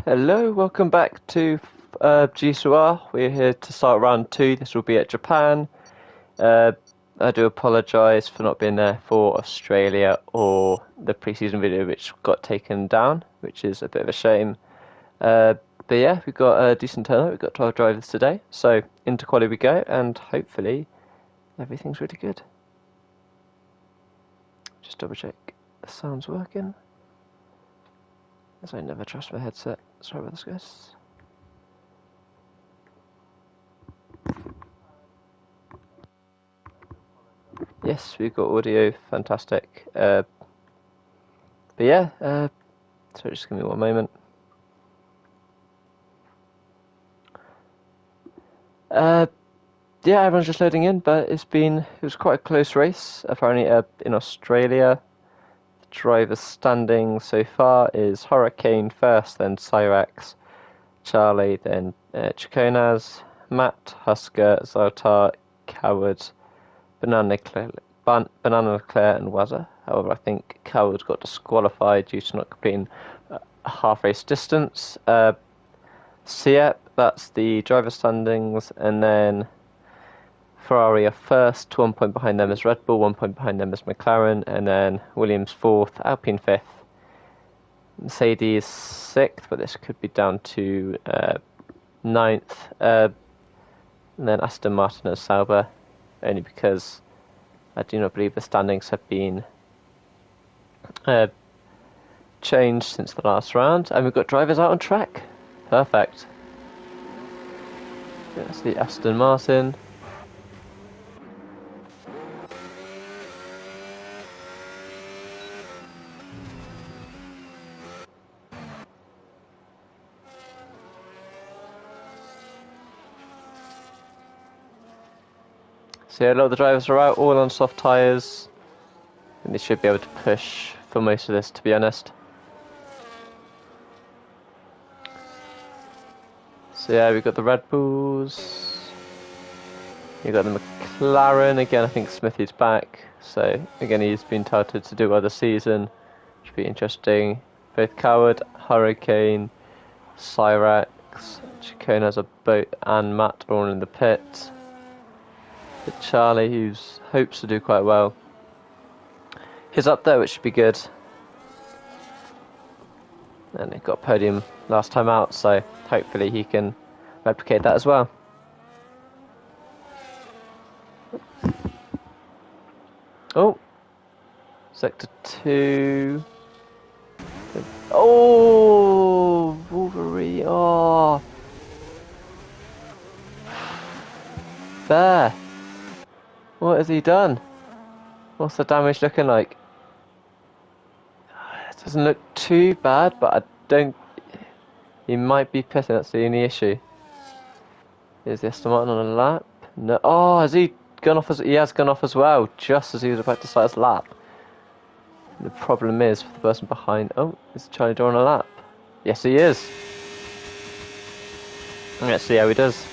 Hello, welcome back to GCOR. We're here to start round 2. This will be at Japan. I do apologise for not being there for Australia or the pre-season video which got taken down, which is a bit of a shame. But yeah, we've got a decent turnout. We've got 12 drivers today. So into quali we go, and hopefully everything's really good. Just double check the sound's working, as I never trust my headset. Sorry about this, guys. Yes, we've got audio, fantastic. But yeah, sorry, just give me one moment. Yeah, everyone's just loading in, but it was quite a close race. Apparently, in Australia, the driver's standing so far is Hurricane first, then Cyrax, Charlie, then Chiconas, Matt, Husker, Zoltar, Coward, Banana Leclerc, and Wazza. However, I think Coward got disqualified due to not completing a half race distance. So yeah, that's the driver standings, and then Ferrari are first, 1 point behind them is Red Bull, 1 point behind them is McLaren, and then Williams fourth, Alpine fifth, Mercedes sixth, but this could be down to ninth, and then Aston Martin and Sauber, only because I do not believe the standings have been changed since the last round, and we've got drivers out on track. Perfect. That's the Aston Martin. So yeah, a lot of the drivers are out, all on soft tyres, and they should be able to push for most of this, to be honest. So yeah, we've got the Red Bulls, you've got the McLaren, again I think Smithy's back, so again he's been touted to do well this season, should be interesting. Both Coward, Hurricane, Cyrax, Chicona's a boat, and Matt are all in the pit. But Charlie, who hopes to do quite well, he's up there, which should be good. And he got a podium last time out, so hopefully he can replicate that as well. Oh, sector 2. Oh, Wolverine. Oh, there. What has he done? What's the damage looking like? It doesn't look too bad, but I don't... He might be pissing, that's the only issue. Is the Aston Martin on a lap? No. Oh, has he gone off? He has gone off as well, just as he was about to start his lap. The problem is, for the person behind... Oh, is Charlie Door on a lap? Yes, he is. Let's see how he does.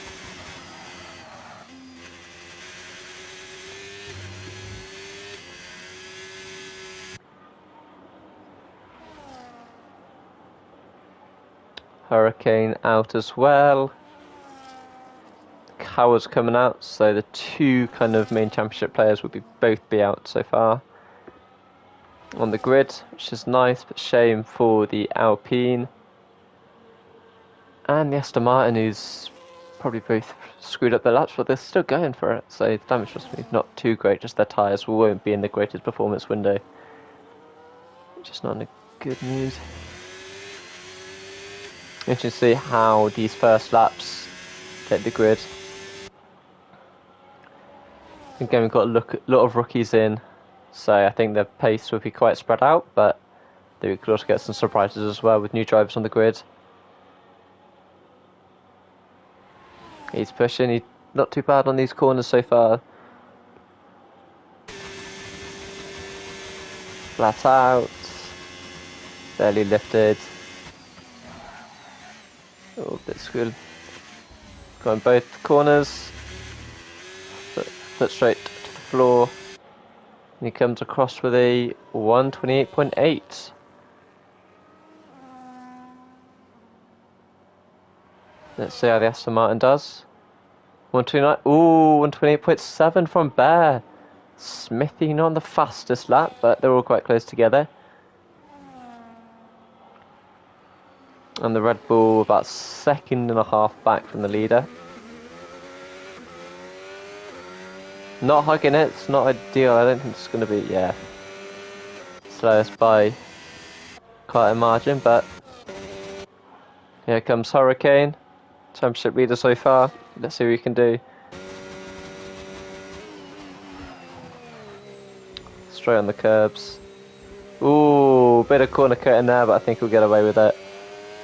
Hurricane out as well. Coward's coming out, so the two kind of main championship players would both be out so far on the grid, which is nice, but shame for the Alpine and the Aston Martin, who's probably both screwed up their laps, but they're still going for it, so the damage must be not too great, just their tyres won't be in the greatest performance window, just not in a good mood. Interesting to see how these first laps take the grid. Again, we've got a lot of rookies in, so I think the pace will be quite spread out, but we could also get some surprises as well with new drivers on the grid. He's pushing, he's not too bad on these corners so far. Flat out, barely lifted. Oh, a bit screwed. Going both corners. Foot straight to the floor. And he comes across with a 128.8. Let's see how the Aston Martin does. 129. Ooh, 128.7 from Bear. Smithy not on the fastest lap, but they're all quite close together. And the Red Bull about 1.5 seconds back from the leader. Not hugging it, it's not ideal. I don't think it's going to be, yeah, slowest by quite a margin, but here comes Hurricane. Championship leader so far. Let's see what he can do. Straight on the curbs. Ooh, bit of corner cutting there, but I think he'll get away with it.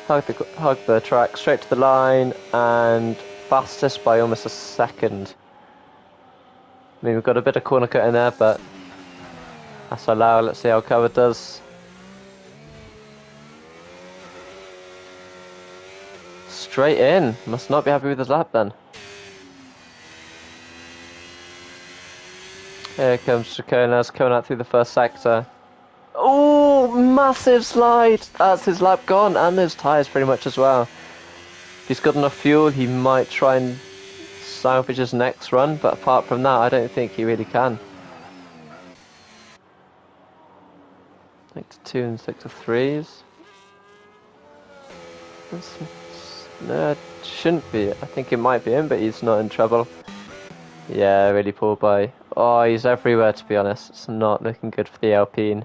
Hug the track straight to the line, and fastest by almost a second. I mean, we've got a bit of corner cutting there, but that's allowed. Let's see how cover does. Straight in. Must not be happy with his lap then. Here comes Chaconas coming out through the first sector. Oh, massive slide! That's his lap gone, and his tyres pretty much as well. If he's got enough fuel, he might try and salvage his next run, but apart from that, I don't think he really can. Sector 2 and Sector 3s. No, it shouldn't be. I think it might be him, but he's not in trouble. Yeah, really poor by. Oh, he's everywhere, to be honest. It's not looking good for the Alpine.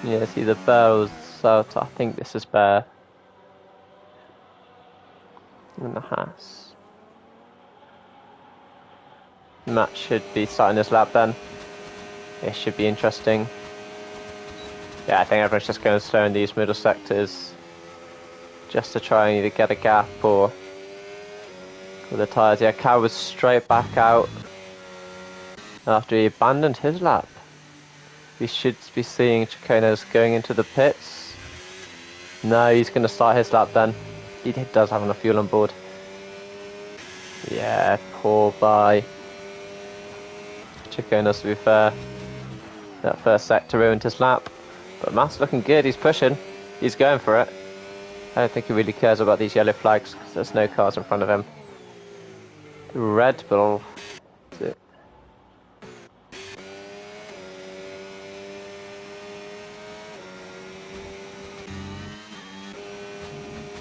Yeah, see the Bear was out. I think this is Bear. And the Haas. Matt should be starting his lap then. It should be interesting. Yeah, I think everyone's just going slow in these middle sectors. Just to try and either get a gap or with the tyres. Yeah, Cow was straight back out after he abandoned his lap. We should be seeing Chaconas going into the pits. No, he's going to start his lap then. He does have enough fuel on board. Yeah, poor by Chaconas, to be fair. That first sector ruined his lap. But Matt's looking good, he's pushing. He's going for it. I don't think he really cares about these yellow flags because there's no cars in front of him. Red Bull.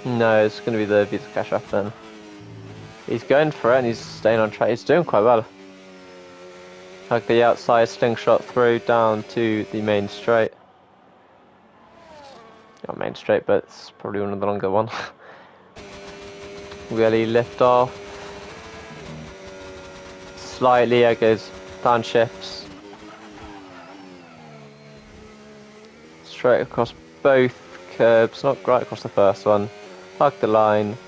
No, it's going to be the Vita Cash Up then. He's going for it and he's staying on track. He's doing quite well. Like the outside slingshot through down to the main straight. Not main straight, but it's probably one of the longer ones. Really lift off. Slightly, it goes downshifts. Straight across both curbs, not right across the first one. Hug the line.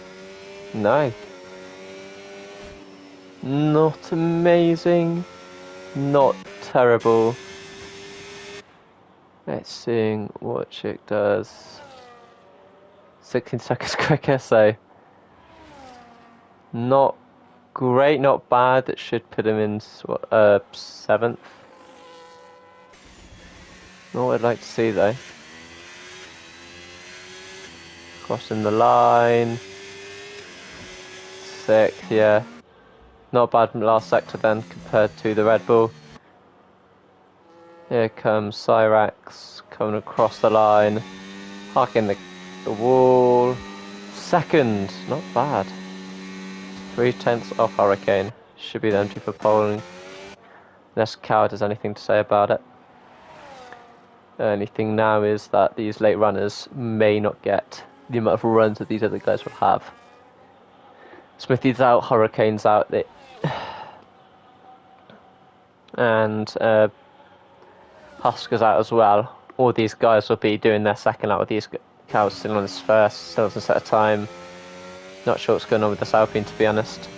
No. Not amazing. Not terrible. Let's see what Chick does. 16 seconds quicker, so not great, not bad. That should put him in 7th. Not what I'd like to see though. Crossing the line. 6th, yeah. Not bad from the last sector then compared to the Red Bull. Here comes Cyrax coming across the line. Parking the wall. 2nd, not bad. 3/10 off Hurricane. Should be them two for pole. Unless Coward has anything to say about it. The only thing now is that these late runners may not get the amount of runs that these other guys will have. Smithy's out, Hurricane's out, and Husker's out as well. All these guys will be doing their second lap with these cows still on his first, still doesn't set a time. Not sure what's going on with this Alpine, to be honest.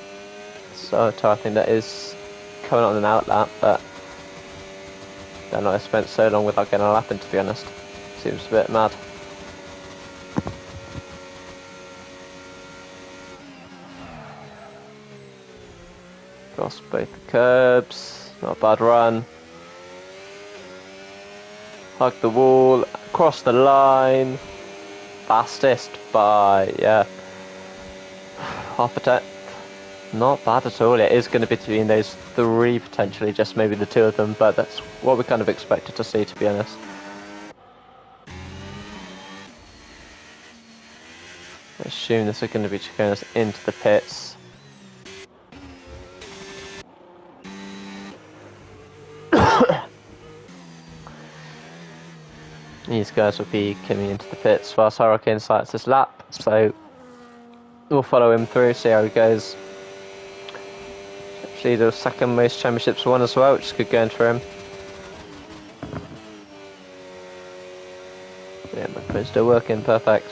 So I think that is coming on an out lap, but I don't know, I spent so long without getting a lap in, to be honest. Seems a bit mad. Cross both the curbs, not a bad run. Hug the wall, across the line. Fastest by, yeah, half a tenth. Not bad at all. It is going to be between those three, potentially, just maybe the two of them, but that's what we kind of expected to see, to be honest. I assume this is going to be going us into the pits. These guys will be coming into the pits whilst Hurricane starts his lap, so we'll follow him through, see how he goes. Actually, the second most championships won as well, which is good going for him. Yeah, my phone's still working, perfect.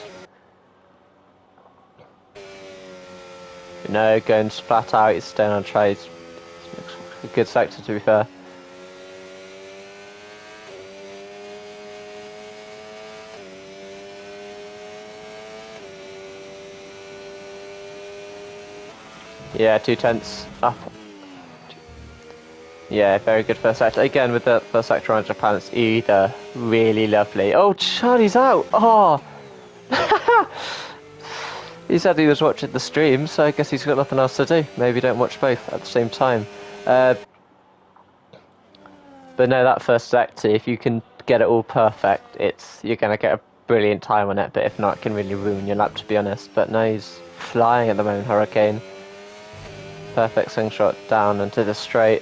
No, going flat out, he's staying on trades. Looks like a good sector, to be fair. Yeah, 2/10 up. Yeah, very good first sector. Again, with the first sector on Japan, it's either really lovely. Oh, Charlie's out! Oh! He said he was watching the stream, so I guess he's got nothing else to do. Maybe don't watch both at the same time. But no, that first sector, if you can get it all perfect, you're going to get a brilliant time on it, but if not, it can really ruin your lap, to be honest. But no, he's flying at the moment, Hurricane. Perfect swing shot down into the straight.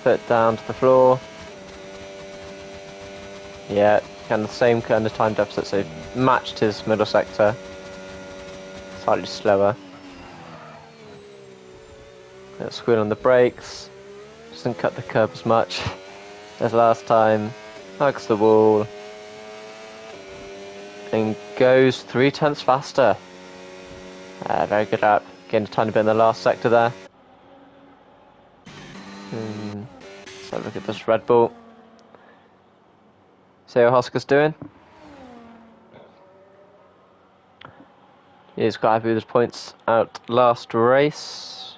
Foot down to the floor. Yeah, kind of the same kind of time deficit, so matched his middle sector. Slightly slower. Squeal on the brakes. Doesn't cut the curb as much as last time. Hugs the wall. And goes 3/10 faster. Very good lap. Getting a tiny bit in the last sector there. Let's have a look at this Red Bull. See how Hosker's doing. He's quite happy with his points out last race.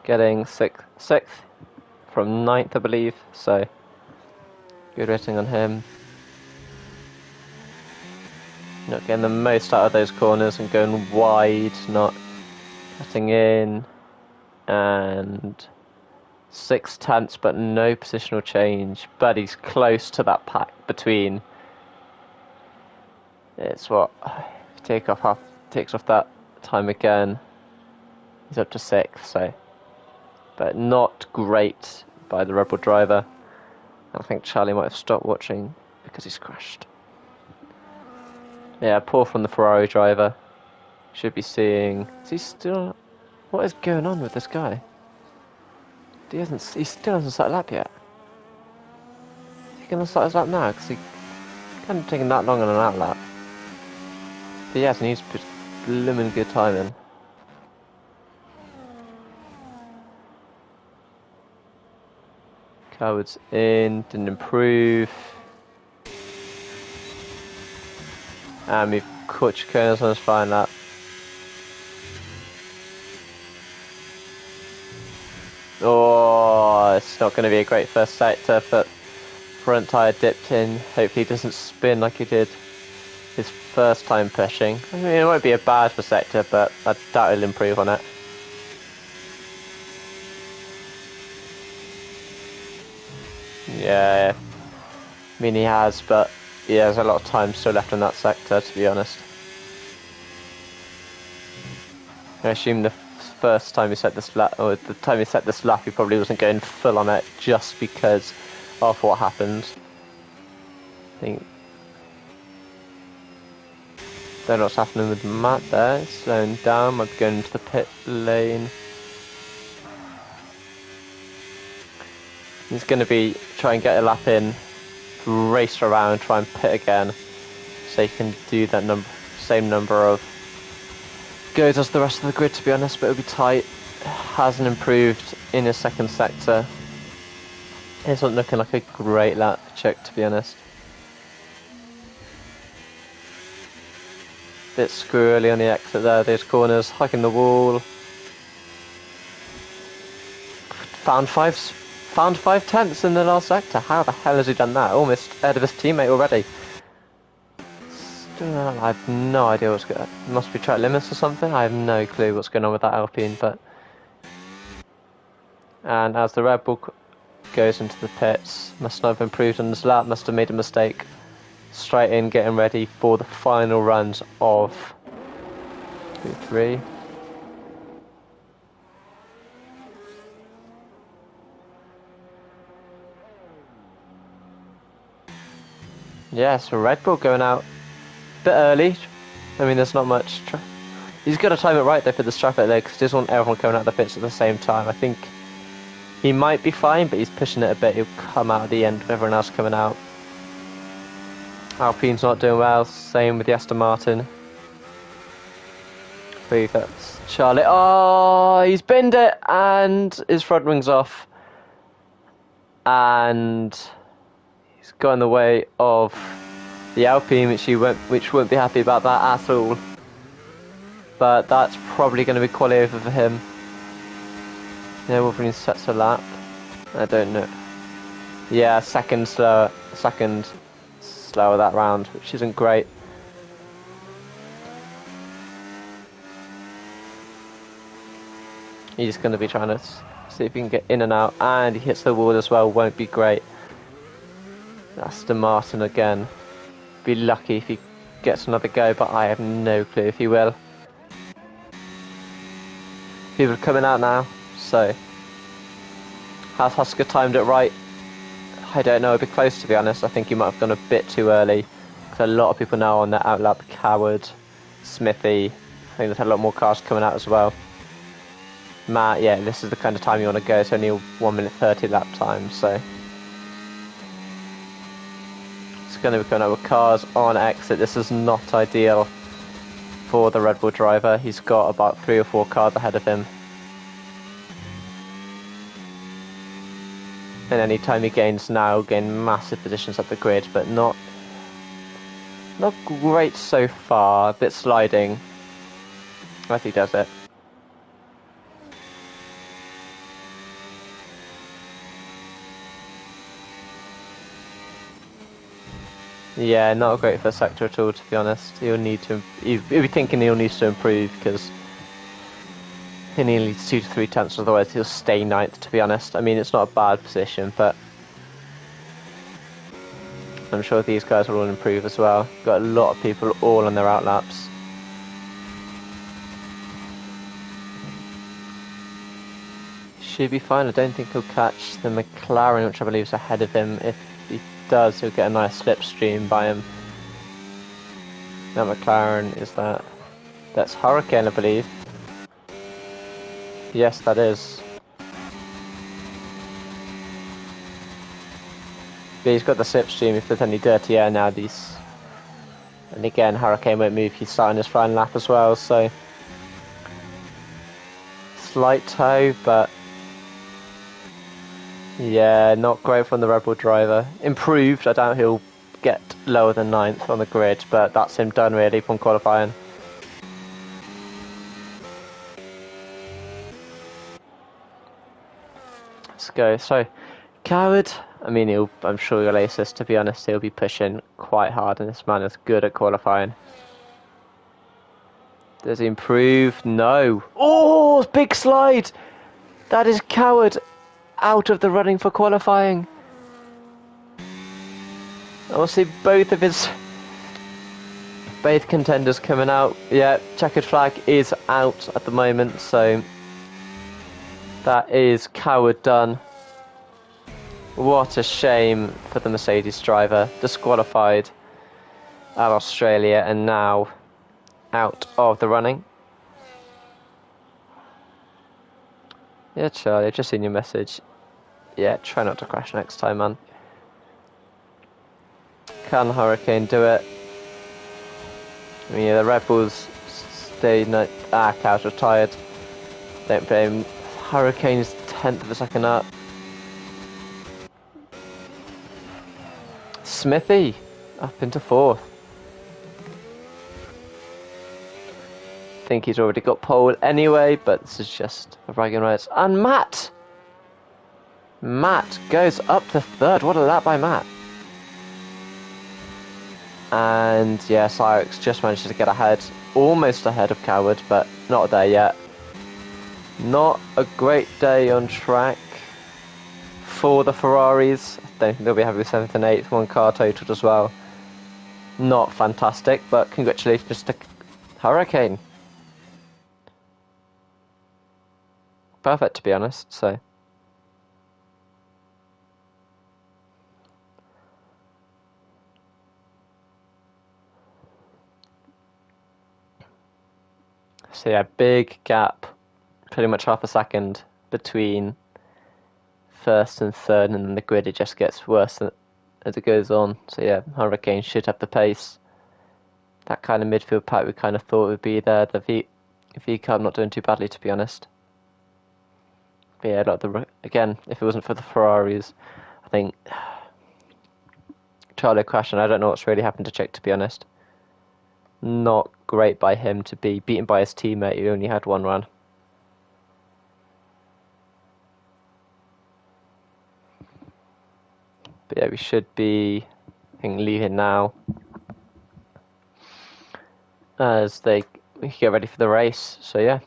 Getting sixth from 9th, I believe. So good rating on him. Not getting the most out of those corners and going wide, not cutting in. And 6/10, but no positional change. But he's close to that pack between. It's what takes off that time again. He's up to 6th, so, but not great by the Red Bull driver. I think Charlie might have stopped watching because he's crashed. Yeah, poor from the Ferrari driver. Should be seeing. Is he still? What is going on with this guy? He still hasn't started lap yet. Is he gonna start his lap now? Because he can't have taken that long on an out lap. But yes, and he's put blooming good time in. Cowards in, didn't improve. And we've caught Chaconas on his flying lap. Oh, it's not going to be a great first sector, but front tyre dipped in. Hopefully he doesn't spin like he did his first time pushing. I mean, it won't be a bad first sector, but I doubt he'll improve on it. Yeah, I mean he has, but yeah, there's a lot of time still left in that sector, to be honest. I assume the first time he set this lap, or the time he set this lap, he probably wasn't going full on it just because of what happened. I think. Don't know what's happening with Matt there. He's slowing down, might be going into the pit lane. He's going to be trying to get a lap in, race around, try and pit again, so he can do that same number of goes as the rest of the grid, to be honest, but it'll be tight. Hasn't improved in his second sector. Isn't looking like a great lap check, to be honest. Bit squirrely on the exit there, those corners, hugging the wall, found five tenths in the last sector. How the hell has he done that? Almost ahead of his teammate already. I have no idea what's going on. Must be track limits or something. I have no clue what's going on with that Alpine. But and as the Red Bull goes into the pits, must not have improved on his lap. Must have made a mistake. Straight in, getting ready for the final runs of Q3. Yeah, so Red Bull going out a bit early. I mean, there's not much. He's got to time it right though for this traffic there, because he doesn't want everyone coming out of the pits at the same time. I think he might be fine, but he's pushing it a bit. He'll come out at the end with everyone else coming out. Alpine's not doing well. Same with the Aston Martin. I believe that's Charlie. Oh, he's binned it, and his front wing's off, and he's got in the way of the Alpine, which won't be happy about that at all. But that's probably going to be quality over for him. Yeah, Wolverine sets a lap. I don't know. Yeah, second slower that round, which isn't great. He's going to be trying to see if he can get in and out, and he hits the wall as well. Won't be great. Aston Martin again. Be lucky if he gets another go, but I have no clue if he will. People are coming out now, so has Husker timed it right? I don't know, it'd be close to be honest. I think he might have gone a bit too early, because a lot of people now on that outlap. Coward, Smithy, I think there's a lot more cars coming out as well. Matt, yeah, this is the kind of time you want to go. It's only a 1 minute 30 lap time, so it's going to be coming out with cars on exit. This is not ideal for the Red Bull driver. He's got about 3 or 4 cars ahead of him, and any time he gains now, gain massive positions at the grid, but not great so far. A bit sliding. I think he does it. Yeah, not a great first sector at all, to be honest. He'll be thinking he'll need to improve, because he needs 2 to 3 tenths, otherwise he'll stay 9th, to be honest. I mean, it's not a bad position, but I'm sure these guys will all improve as well. Got a lot of people all on their outlaps. Should be fine. I don't think he'll catch the McLaren, which I believe is ahead of him. If he does, he'll get a nice slipstream by him. That McLaren is that's Hurricane, I believe. Yes, that is. But he's got the slipstream if there's any dirty air now. And again, Hurricane won't move. He's starting his final lap as well, so slight tow, but yeah, not great from the Red Bull driver. Improved. I doubt he'll get lower than 9th on the grid, but that's him done really from qualifying. Let's go. So, Coward. I mean, I'm sure he'll ace this, to be honest. He'll be pushing quite hard, and this man is good at qualifying. Does he improve? No. Oh, big slide! That is Coward out of the running for qualifying. I'll see both contenders coming out. Yeah, checkered flag is out at the moment, so that is Coward done. What a shame for the Mercedes driver. Disqualified at Australia and now out of the running. Yeah, Charlie, I've just seen your message. Yeah, try not to crash next time, man. Can Hurricane do it? I mean, yeah, the Red Bulls stayed. Cow's retired. Don't blame. Hurricane's 10th of a second up. Smithy up into 4th. Think he's already got pole anyway, but this is just for bragging rights. And Matt Matt goes up to third. What a lap by Matt. And yeah, Cyrix just managed to get ahead, almost ahead of Coward, but not there yet. Not a great day on track for the Ferraris. I don't think they'll be happy with 7th and 8th, 1 car totaled as well. Not fantastic, but congratulations to Hurricane. Perfect, to be honest, so. So yeah, big gap, pretty much half a second between first and third, and then the grid, it just gets worse as it goes on. So yeah, Hurricane should have the pace. That kind of midfield pack we kind of thought would be there. The V-Cub not doing too badly, to be honest. But yeah, like again, if it wasn't for the Ferraris, I think Charlie crashed, and I don't know what's really happened to Chick, to be honest. Not great by him to be beaten by his teammate who only had one run. But yeah, we should be, I think, leaving now as we get ready for the race. So yeah.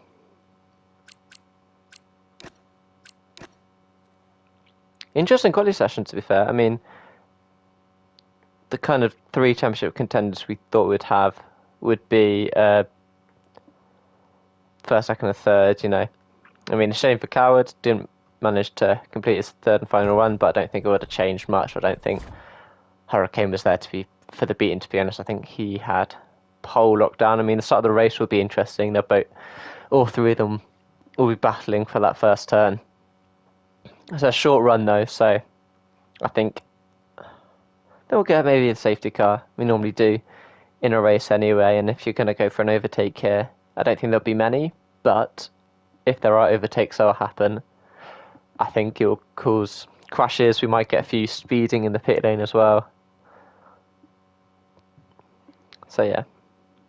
Interesting quality session, to be fair. I mean, the kind of 3 championship contenders we thought we'd have would be first, second, and third, you know. I mean, a shame for Coward, didn't manage to complete his third and final run, but I don't think it would have changed much. I don't think Hurricane was there for the beating, to be honest. I think he had pole locked down. I mean, the start of the race will be interesting. All 3 of them will be battling for that first turn. It's a short run though, so I think they'll get maybe a safety car. We normally do in a race anyway, and if you're going to go for an overtake here, I don't think there'll be many, but if there are overtakes that will happen, I think it will cause crashes. We might get a few speeding in the pit lane as well. So yeah,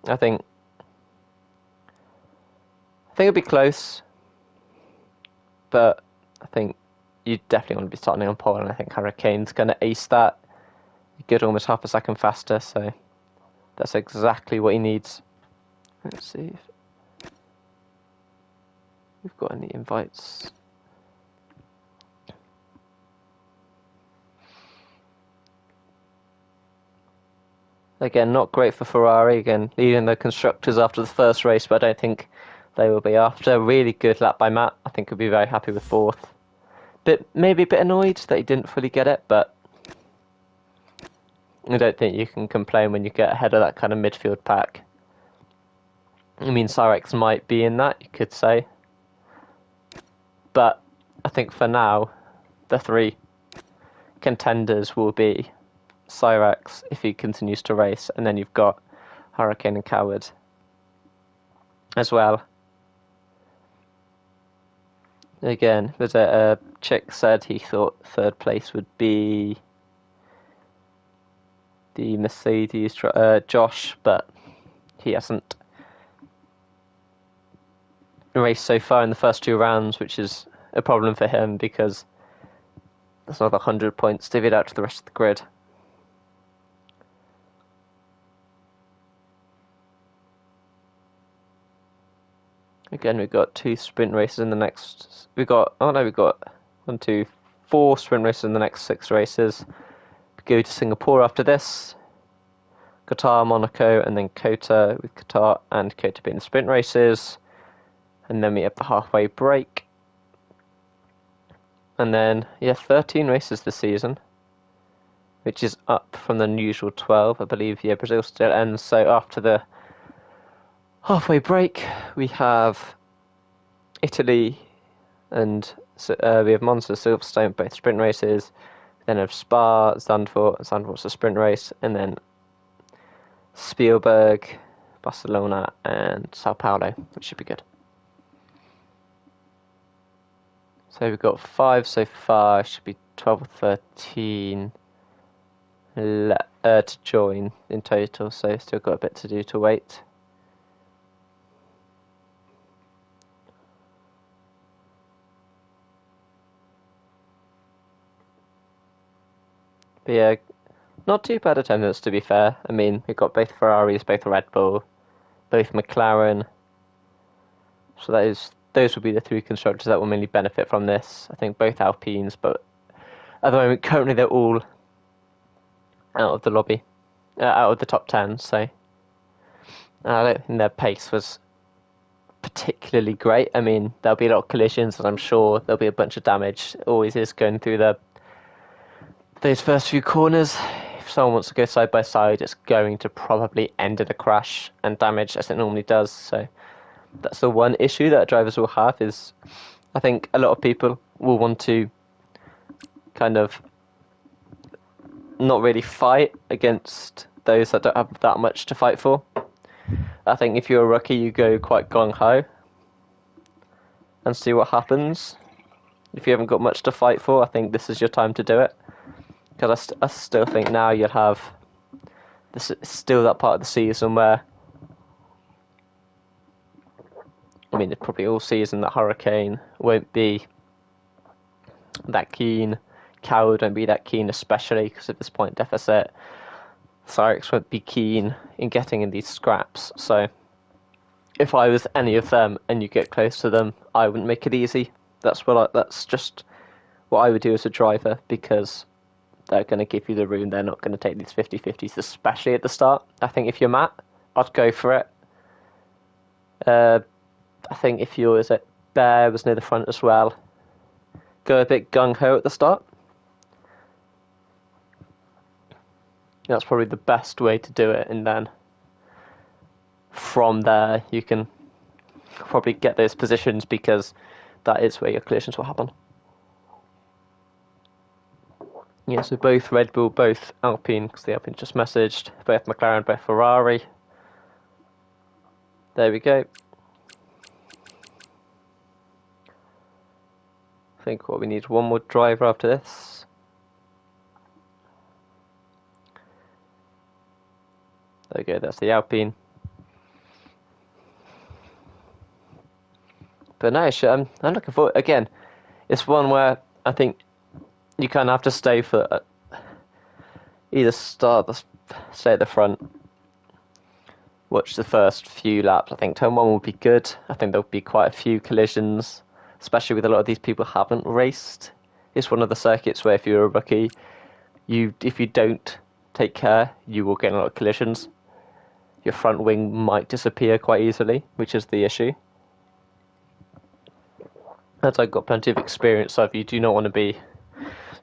I think it'll be close, but I think you definitely want to be starting on pole, and I think Hurricane's going to ace that. Good, almost half a second faster, so that's exactly what he needs. Let's see if we've got any invites. Again, not great for Ferrari, again, leading the constructors after the first race, but I don't think they will be after. A really good lap by Matt. I think he'll be very happy with 4th. Maybe a bit annoyed that he didn't fully get it, but I don't think you can complain when you get ahead of that kind of midfield pack. I mean, Cyrex might be in that, you could say. But I think for now, the 3 contenders will be Cyrex if he continues to race, and then you've got Hurricane and Coward as well. Again, there's a chick said he thought 3rd place would be the Mercedes Josh, but he hasn't raced so far in the first 2 rounds, which is a problem for him because there's another 100 points divvied out to the rest of the grid. Again, we've got 2 sprint races in the next. We've got 1, 2, 4 sprint races in the next 6 races. We go to Singapore after this, Qatar, Monaco, and then Kota, with Qatar and Kota being the sprint races. And then we have the halfway break. And then, 13 races this season, which is up from the usual 12, I believe. Brazil still ends. So after the halfway break, we have Italy, and we have Monza, Silverstone, both sprint races. Then have Spa, Zandvoort's a sprint race, and then Spielberg, Barcelona, and Sao Paulo, which should be good. So we've got 5 so far, should be 12 or 13 to join in total, so still got a bit to do to wait. But yeah, not too bad attendance to be fair. I mean, we've got both Ferraris, both Red Bull, both McLaren. So those would be the three constructors that will mainly benefit from this. I think both Alpines, but at the moment, currently they're all out of the lobby, out of the top 10. So I don't think their pace was particularly great. I mean, there'll be a lot of collisions, and I'm sure there'll be a bunch of damage. It always is going through those first few corners. If someone wants to go side by side, it's going to probably end in a crash and damage, as it normally does. So that's the one issue that drivers will have. Is I think a lot of people will want to kind of not really fight against those that don't have that much to fight for. I think if you're a rookie, you go quite gung-ho and see what happens. If you haven't got much to fight for, I think this is your time to do it. Because I still think now you'll have... This is still that part of the season where... I mean, it's probably all season that Hurricane won't be that keen. Coward won't be that keen, especially because of this point deficit. Cyrex won't be keen in getting in these scraps. So if I was any of them and you get close to them, I wouldn't make it easy. That's just what I would do as a driver, because they're going to give you the room. They're not going to take these 50-50s, especially at the start. I think if you're Matt, I'd go for it. I think if yours at Bear was near the front as well, go a bit gung-ho at the start. That's probably the best way to do it, and then from there you can probably get those positions, because that is where your collisions will happen. Yeah, so both Red Bull, both Alpine, because the Alpine just messaged, both McLaren, both Ferrari. There we go. I think what we need is one more driver after this. There we go, that's the Alpine. But no, I'm looking forward. Again, it's one where I think you kind of have to stay for either stay at the front, watch the first few laps. I think turn 1 will be good. I think there'll be quite a few collisions, especially with a lot of these people who haven't raced. It's one of the circuits where if you're a rookie, if you don't take care, you will get a lot of collisions. Your front wing might disappear quite easily, which is the issue. As I've got plenty of experience of, you do not want to be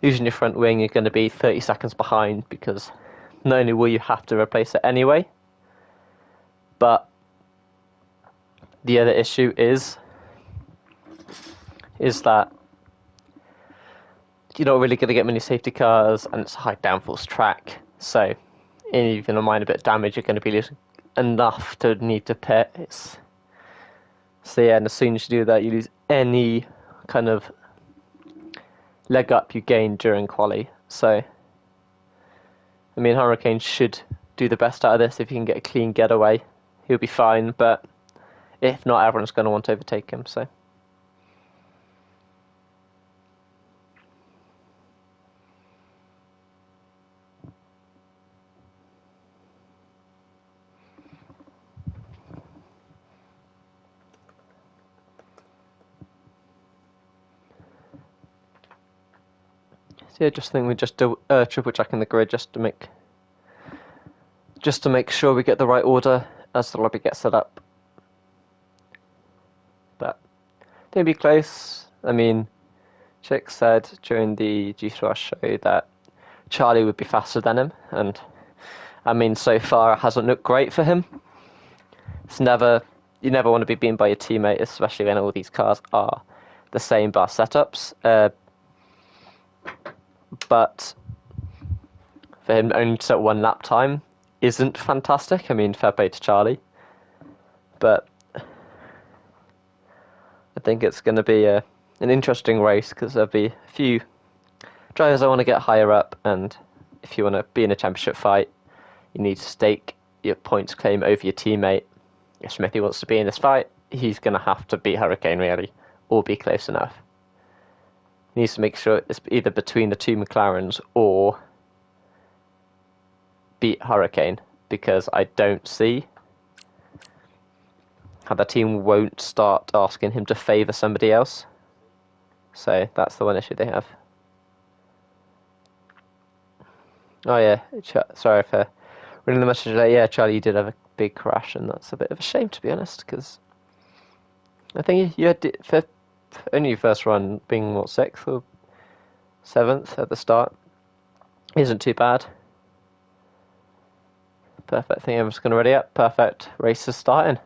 using your front wing. You're going to be 30 seconds behind, because not only will you have to replace it anyway, but the other issue is that you're not really going to get many safety cars, and it's a high downforce track. So even a minor bit of damage, you're going to be losing enough to need to pit. So yeah, and as soon as you do that, you lose any kind of leg up you gain during quali. So I mean, Hurricane should do the best out of this. If he can get a clean getaway, he'll be fine, but if not, everyone's going to want to overtake him. So yeah, just think we just do triple checking the grid just to make sure we get the right order as the lobby gets set up. But they'll be close. I mean, Chick said during the GCOR show that Charlie would be faster than him, and I mean, so far it hasn't looked great for him. You never want to be beaten by your teammate, especially when all these cars are the same bar setups. But for him only to set 1 lap time isn't fantastic. I mean, fair play to Charlie, but I think it's going to be an interesting race, because there'll be a few drivers that want to get higher up, and if you want to be in a championship fight, you need to stake your points claim over your teammate. If Smithy wants to be in this fight, he's going to have to beat Hurricane, really, or be close enough. He needs to make sure it's either between the two McLarens or beat Hurricane, because I don't see how the team won't start asking him to favour somebody else. So that's the one issue they have. Oh yeah, sorry for reading the message today. Yeah, Charlie, you did have a big crash, and that's a bit of a shame, to be honest, because I think you had for only your first run being, what, 6th or 7th at the start isn't too bad. Perfect. I think I'm just going to ready up. Perfect. Race is starting.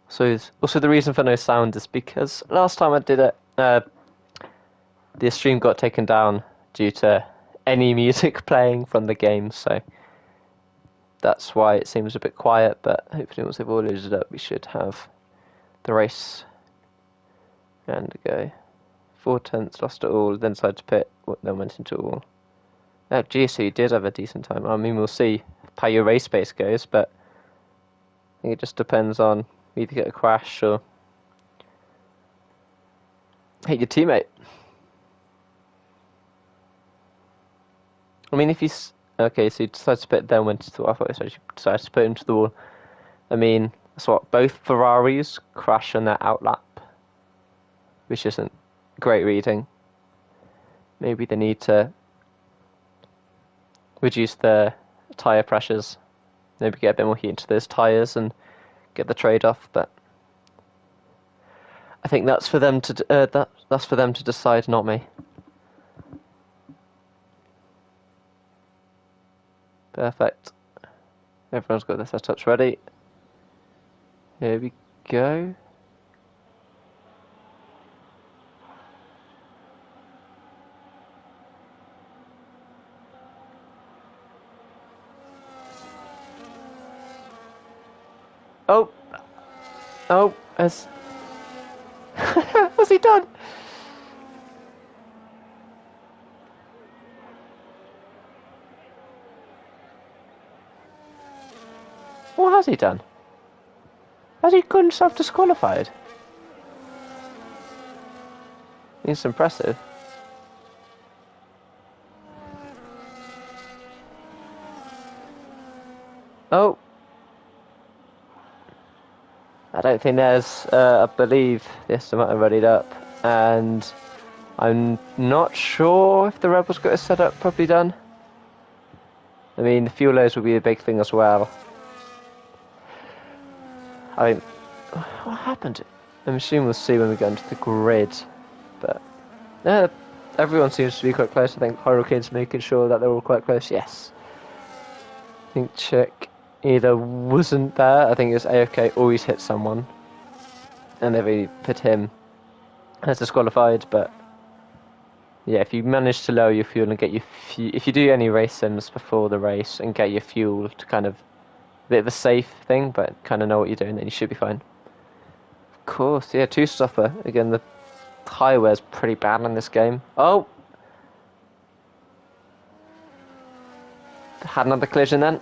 So also the reason for no sound is because last time I did it, the stream got taken down due to any music playing from the game, so that's why it seems a bit quiet, but hopefully once they've all loaded up, we should have the race and go. 4/10, lost it all, then decided to pit, then went into a wall. Oh, GCOR did have a decent time. I mean, we'll see how your race pace goes, but I think it just depends on either get a crash or hit your teammate. I mean, if he's... Okay, so he decides to pit, then went to the wall. I thought he decided to put him to the wall. I mean, that's what, both Ferraris crash on their outlap, which isn't great reading. Maybe they need to reduce their tyre pressures. Maybe get a bit more heat into those tyres and get the trade-off, but I think that's for them to that's for them to decide, not me. Perfect. Everyone's got their setups ready. Here we go. Oh! Oh, what's he done? What has he done? Has he gotten self-disqualified? It's impressive. Oh! I don't think there's, I believe this might have readied up, and I'm not sure if the Rebels got his setup properly done. I mean, the fuel loads will be a big thing as well. I mean, what happened? I'm assuming we'll see when we go into the grid, but everyone seems to be quite close. I think Hurricane's making sure that they're all quite close. Yes. I think Chick either wasn't there, I think it was AFK, or he's hit someone, and they've really put him as disqualified. But yeah, if you manage to lower your fuel and get your if you do any race sims before the race and get your fuel to kind of a bit of a safe thing, but kind of know what you're doing, then you should be fine. Of course, yeah, two-stopper. Again, the highway's pretty bad in this game. Oh! Had another collision then.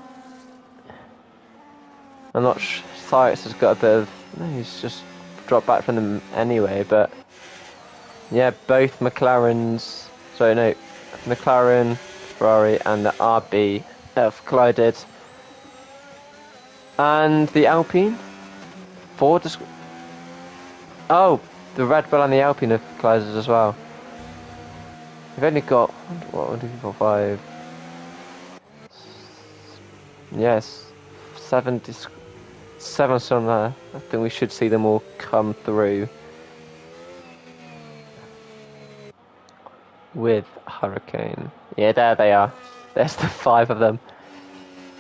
I'm not sure. Cyrus has got a bit of... No, he's just dropped back from them anyway, but... Yeah, both McLarens... Sorry, no. McLaren, Ferrari, and the RB have collided. And the Alpine? Oh! The Red Bull and the Alpine have collided as well. We've only got... What, 1, 2, 3, 4, 5... Yes. 7 on there. I think we should see them all come through with Hurricane. Yeah, there they are. There's the 5 of them.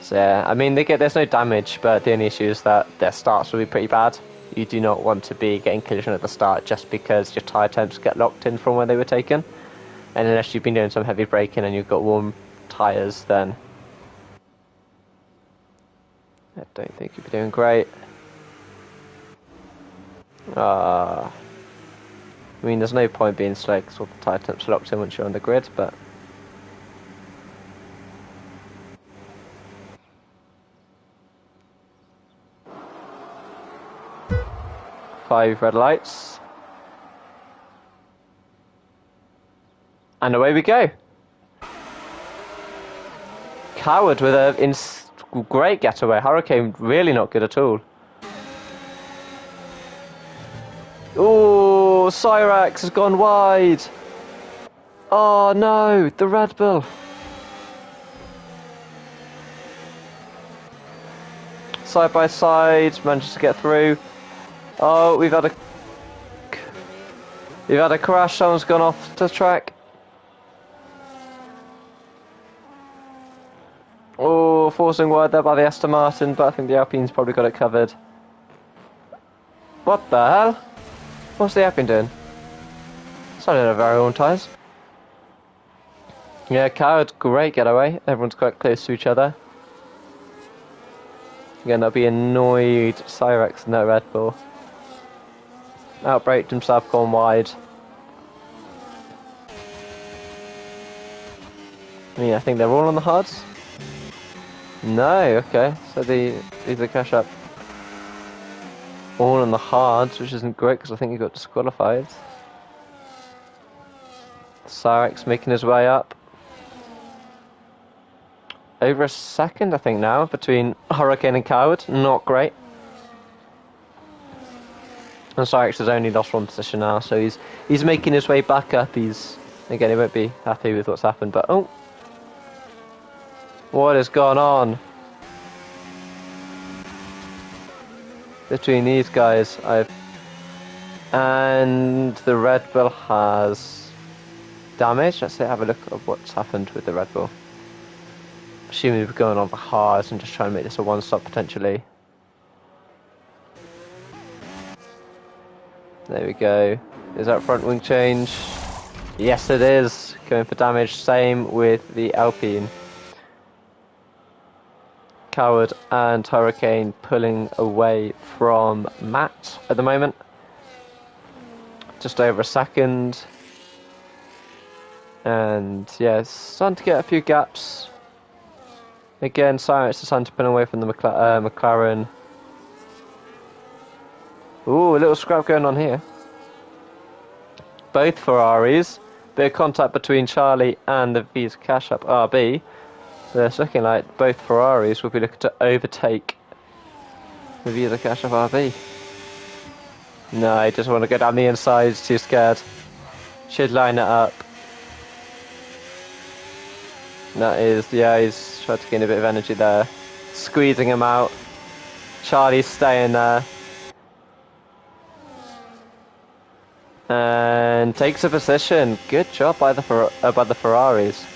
So yeah, I mean there's no damage, but the only issue is that their starts will be pretty bad. You do not want to be getting collision at the start just because your tyre temps get locked in from where they were taken. And unless you've been doing some heavy braking and you've got warm tyres, then I don't think you'll be doing great. I mean, there's no point being slow because all the tyre temps are locked in once you're on the grid, but... 5 red lights. And away we go. Coward with a great getaway. Hurricane really not good at all. Oh, Cyrax has gone wide. Oh no, the Red Bull. Side by side, manages to get through. Oh, we've had a crash. Someone's gone off the track. Oh, forcing wide there by the Aston Martin, but I think the Alpine's probably got it covered. What the hell? What's the Alpine doing? Started a very long tyres. Yeah, Coward, great getaway. Everyone's quite close to each other. Again, they'll be annoyed. Cyrex, no Red Bull. Outbraked himself, gone wide. I think they're all on the hards. No, okay. So these are cash up. All on the hards, which isn't great because I think he got disqualified. Cyrex making his way up. Over a second, I think, now, between Hurricane and Coward. Not great. And Cyrex has only lost 1 position now, so he's making his way back up. Again, he won't be happy with what's happened, but oh! What has gone on? Between these guys, and the Red Bull has damage. Let's have a look at what's happened with the Red Bull. Assuming we're going on the hards and just trying to make this a one-stop potentially. There we go. Is that front wing change? Yes, it is. Going for damage. Same with the Alpine. Coward and Hurricane pulling away from Matt at the moment. Just over a second. And yeah, it's starting to get a few gaps. Again, Cyrus is starting to pull away from the McLaren. Ooh, a little scrap going on here. Both Ferraris. Bit of contact between Charlie and the Visa Cash Up RB. So it's looking like both Ferraris will be looking to overtake the Visa Cash Up RB. No, I just want to go down the inside, too scared. Should line it up. That is, yeah, he's tried to gain a bit of energy there. Squeezing him out. Charlie's staying there. And takes a position. Good job by the Ferraris.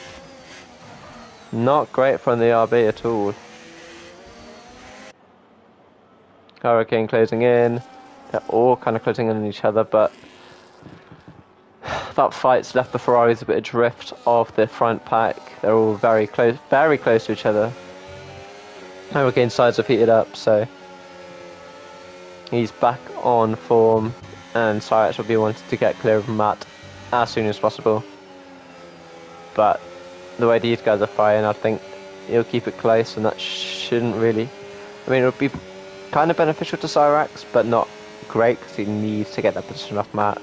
Not great from the RB at all. Hurricane closing in. They're all kind of closing in on each other, but that fight's left the Ferraris a bit adrift of the front pack. They're all very close to each other. Hurricane sides have heated up, so he's back on form, and Cyrex will be wanting to get clear of Matt as soon as possible. But the way these guys are firing, I think he'll keep it close, and that shouldn't really... I mean, it'll be kind of beneficial to Cyrex, but not great, because he needs to get that position off Matt.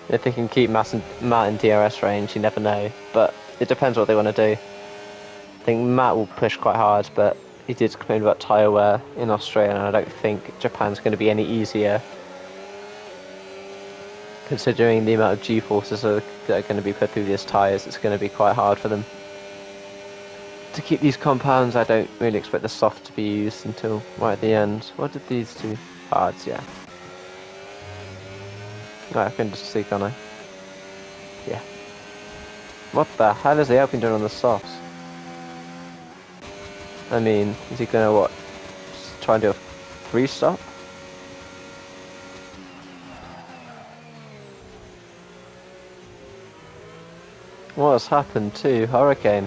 If they can keep Matt in DRS range, you never know, but it depends what they want to do. I think Matt will push quite hard, but he did complain about tyre wear in Australia, and I don't think Japan's going to be any easier, considering the amount of G-forces that are going to be put through these tyres. It's going to be quite hard for them to keep these compounds. I don't really expect the soft to be used until right at the end. What did these do? Hards, yeah. Right, I can just see, can't I? Yeah. What the hell is the Alpine doing on the softs? I mean, is he gonna what? Try and do a 3-stop? What has happened to Hurricane?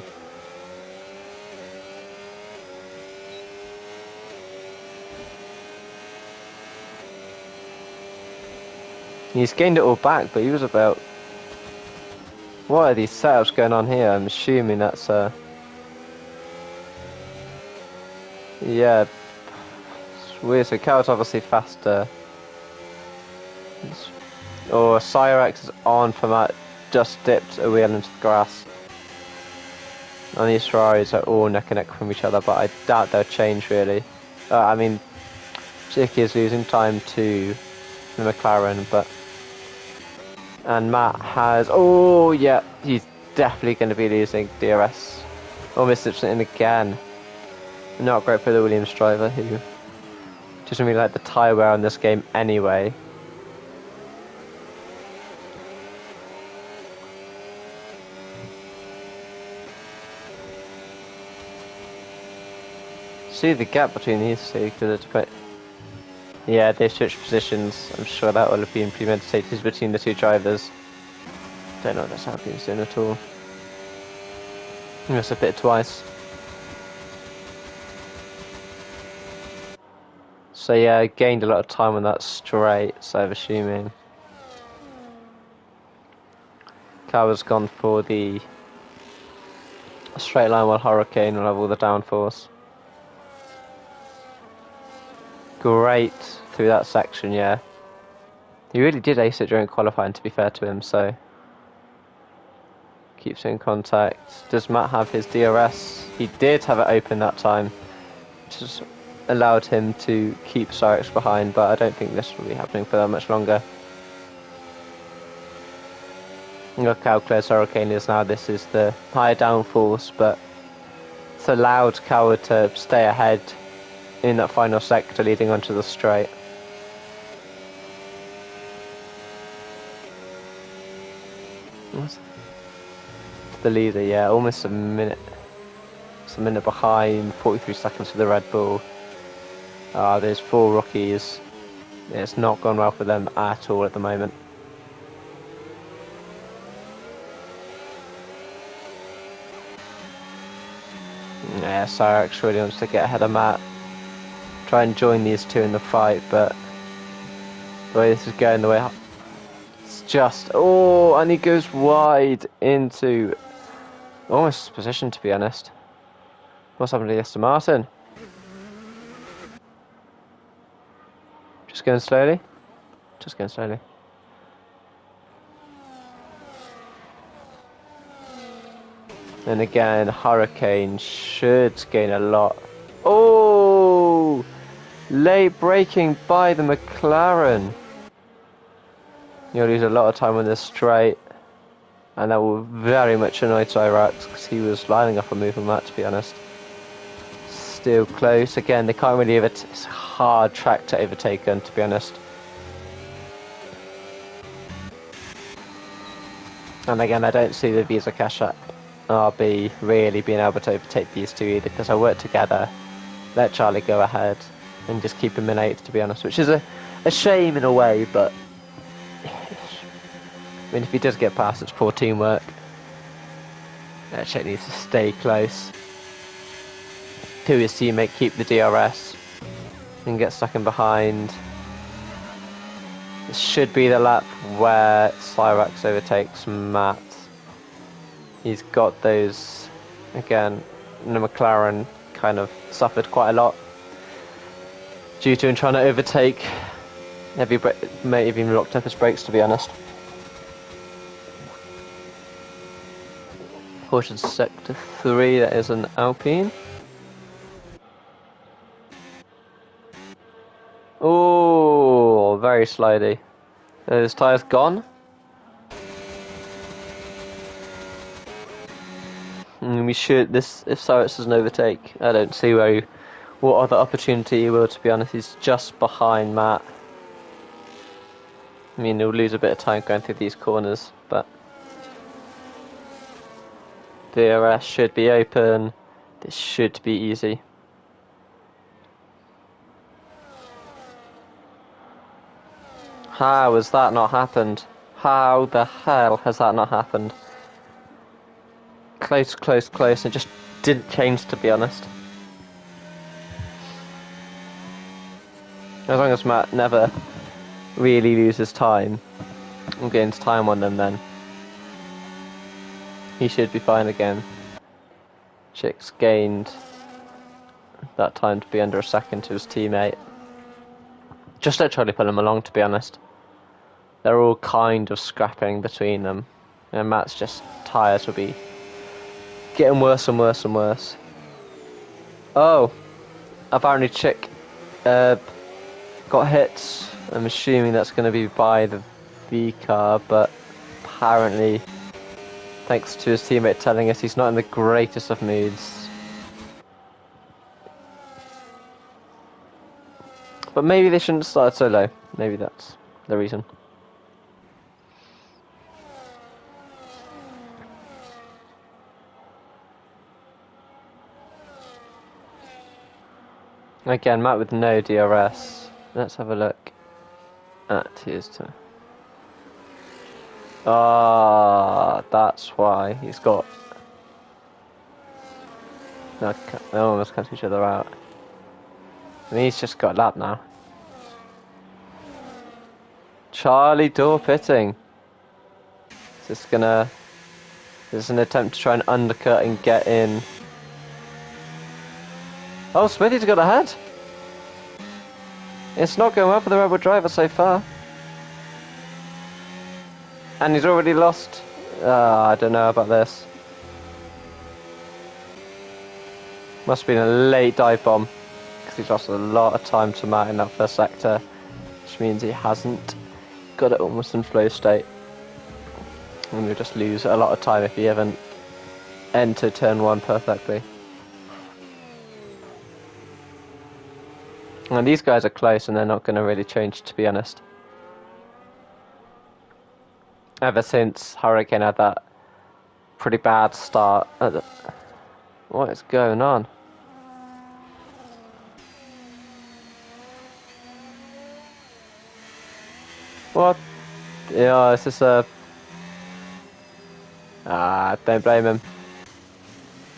He's gained it all back, but he was about... What are these setups going on here? I'm assuming that's yeah, weird. So Cow's obviously faster. Or Cyrex is on for Matt. Just dipped a wheel into the grass. And these Ferraris are all neck and neck from each other, but I doubt they'll change really. I mean, Chicky is losing time to the McLaren, but... And Matt has... Oh, yeah, he's definitely going to be losing DRS. Almost dips it in again. Not great for the Williams driver, who doesn't really like the tyre wear on this game anyway. See the gap between these two, because it's quite... Yeah, they switched positions. I'm sure that will have been premeditated between the two drivers. Don't know what that's Alpine's doing at all. He must have hit it twice. So yeah, gained a lot of time on that straight, so I'm assuming Car has gone for the straight line while Hurricane will have all the downforce. Great through that section, yeah. He really did ace it during qualifying, to be fair to him, so... Keeps in contact. Does Matt have his DRS? He did have it open that time, which has allowed him to keep Cyrex behind, but I don't think this will be happening for that much longer. Look how close Hurricane is now. This is the higher downforce, but it's allowed Coward to stay ahead in that final sector leading onto the straight. The leader, yeah, almost a minute. It's a minute behind, 43 seconds for the Red Bull. There's 4 rookies. It's not gone well for them at all at the moment. Yeah, Cyrex really wants to get ahead of Matt. Try and join these two in the fight, but the way this is going, the way it's just... Oh, and he goes wide into almost position, to be honest. What's happened to the Aston Martin? Just going slowly? Just going slowly. And again, Hurricane should gain a lot. Oh! Late braking by the McLaren. You'll lose a lot of time on this straight. And that will very much annoy Cyrex, because he was lining up a move on that, to be honest. Still close. Again, they can't really overtake. It's a hard track to overtake on, to be honest. And again, I don't see the Visa Cash App RB really being able to overtake these two either, because I work together, let Charlie go ahead, and just keep him in 8th, to be honest, which is a shame in a way, but I mean, if he does get past, it's poor teamwork. Check needs to stay close to his teammate, keep the DRS, and get stuck in behind. This should be the lap where Cyrex overtakes Matt. He's got those, again, the McLaren kind of suffered quite a lot due to him trying to overtake. May have even locked up his brakes, to be honest. Caution sector 3, that is an Alpine. Oh, very slidey. His tyre's gone. And we should, if Cyrex doesn't overtake, I don't see what other opportunity he will, to be honest. He's just behind Matt. I mean, he'll lose a bit of time going through these corners, but DRS should be open. This should be easy. How has that not happened? How the hell has that not happened? Close, close, close, and just didn't change, to be honest. As long as Matt never really loses time and gains time on them, then he should be fine again. Chick's gained that time to be under a second to his teammate. Just let Charlie pull them along, to be honest. They're all kind of scrapping between them. And Matt's just tyres will be getting worse and worse and worse. Oh, apparently Chick got hit. I'm assuming that's going to be by the V car, but apparently, thanks to his teammate telling us he's not in the greatest of moods. But maybe they shouldn't start so low. Maybe that's the reason. Again, Matt with no DRS. Let's have a look at his time. Ah, that's why he's got. No, they almost cancel each other out. I mean, he's just got a lap now. Charlie door pitting. Is this an attempt to try and undercut and get in? Oh, Smithy's got ahead. It's not going well for the Rebel driver so far. And he's already lost. I don't know about this. Must have been a late dive bomb. Because he's lost a lot of time to Matt in that first sector. Which means he hasn't got it almost in flow state. And he'll just lose a lot of time if he haven't entered turn 1 perfectly. And these guys are close and they're not going to really change, to be honest. Ever since Hurricane had that pretty bad start. What is going on? What? Yeah, it's just a... don't blame him.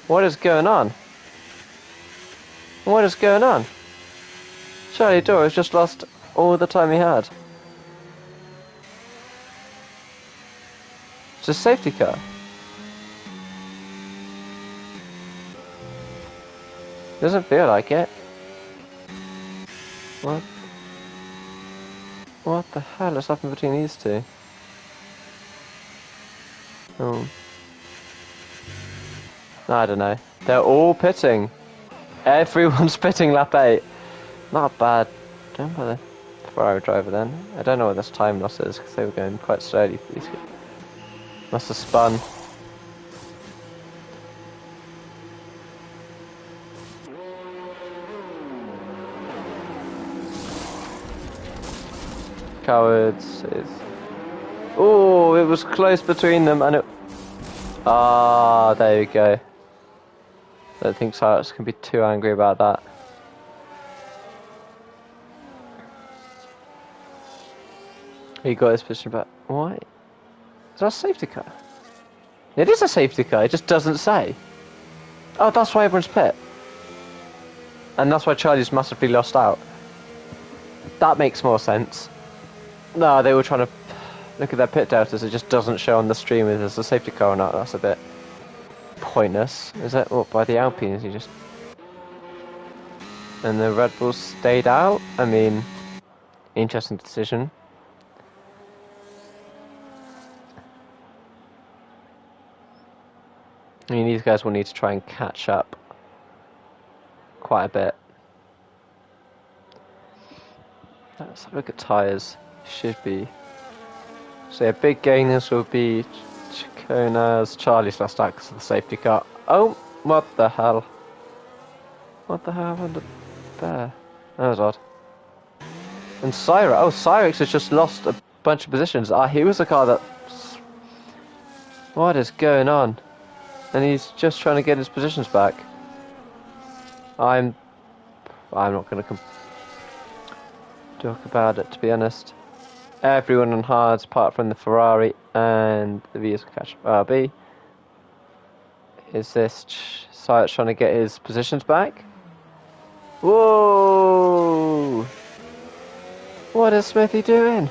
What is going on? What is going on? Charlie Dora has just lost all the time he had. It's a safety car. Doesn't feel like it. What? What the hell has happened between these two? Oh. I don't know. They're all pitting. Everyone's pitting lap 8. Not bad. Don't bother. Ferrari driver then. I don't know what this time loss is because they were going quite slowly. Must have spun. Cowards is. Oh, it was close between them, and it. Ah, there you go. I don't think Cyrus can be too angry about that. He got his position back. Why? Is that a safety car? It is a safety car, it just doesn't say. Oh, that's why everyone's pit. And that's why Charlie's massively lost out. That makes more sense. No, they were trying to look at their pit deltas, it just doesn't show on the stream if there's a safety car or not. That's a bit pointless. Is that what, by the Alpines you just... And the Red Bulls stayed out? I mean, interesting decision. I mean, these guys will need to try and catch up quite a bit. Let's have a look at tyres. Should be. So yeah, big gainers will be Chiconas. Charlie's lost out because of the safety car. Oh, what the hell? What the hell happened there? That was odd. And Cyrix has just lost a bunch of positions. He was the car that... What is going on? And he's just trying to get his positions back. I'm not going to talk about it, to be honest. Everyone on hards, apart from the Ferrari and the vehicle catch RB. Is this Cyrix trying to get his positions back? Whoa! What is Smithy doing?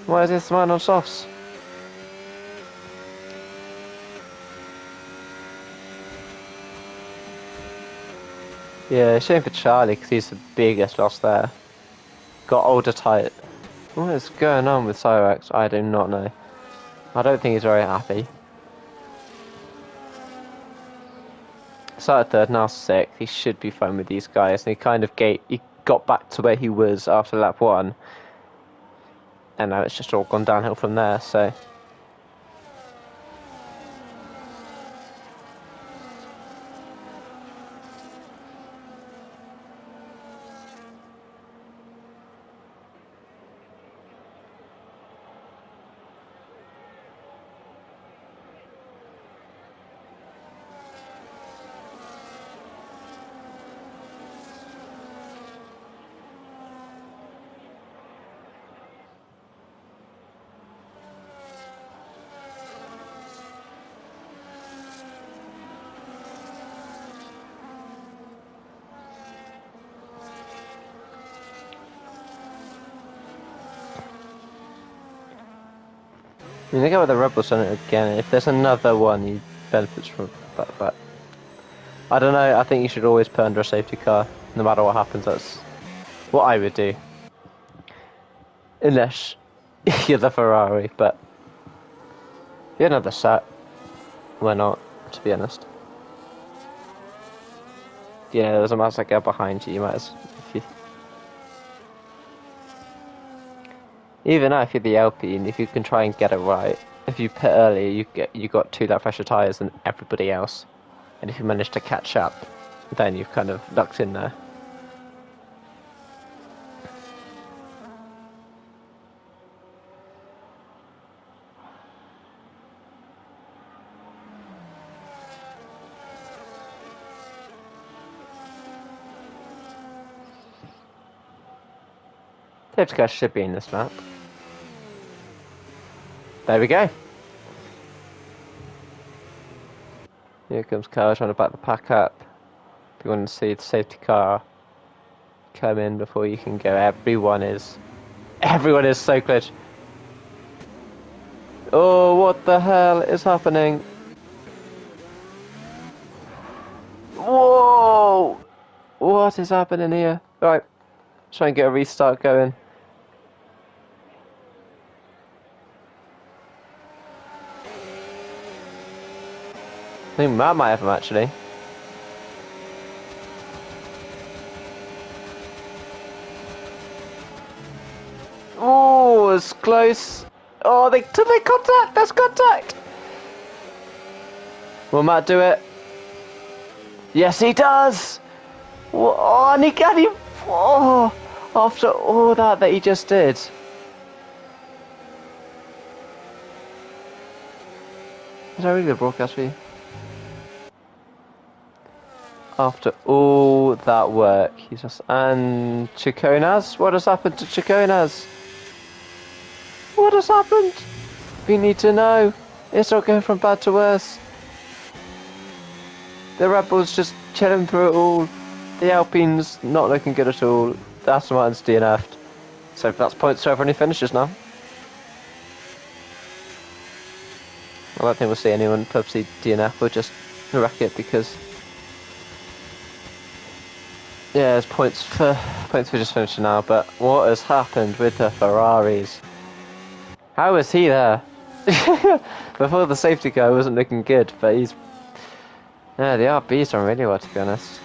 Why is this man on softs? Yeah, shame for Charlie because he's the biggest loss there. Got older tight. What is going on with Cyrax? I do not know. I don't think he's very happy. Started third, now sixth. He should be fine with these guys. And he got back to where he was after lap 1. And now it's just all gone downhill from there, so... I mean, they go with the Red Bulls on it again. If there's another one, he benefits from that. But I don't know. I think you should always put under a safety car, no matter what happens. That's what I would do, unless you're the Ferrari. But if you're another set, why not? To be honest, yeah, there's a mouse like go behind you. You might as even now, if you're the Alpine, if you can try and get it right, if you pit early, you got 2 lap fresher tyres than everybody else, and if you manage to catch up, then you've kind of lucked in there. Safety car should be in this map. There we go. Here comes Carl trying to back the pack up. If you want to see the safety car come in before you can go, everyone is so close. Oh, what the hell is happening? Whoa! What is happening here? Right, try and get a restart going. I think Matt might have him actually. Oh, it's close. Oh, they contact. That's contact. Will Matt do it? Yes, he does. Oh, and he got him. Oh, after all that he just did. Is that really the broadcast for you? After all that work, he's just... And Chiconas? What has happened to Chiconas? What has happened? We need to know. It's not going from bad to worse. The Red Bulls just chilling through it all. The Alpines not looking good at all. The Aston Martin's DNF'd. So that's points to everyone who finishes now. I don't think we'll see anyone purposely DNF. We'll just wreck it because... Yeah, there's points for just finishing now, but what has happened with the Ferraris? How is he there? Before the safety car wasn't looking good, but he's... Yeah, the RB's done really well, to be honest.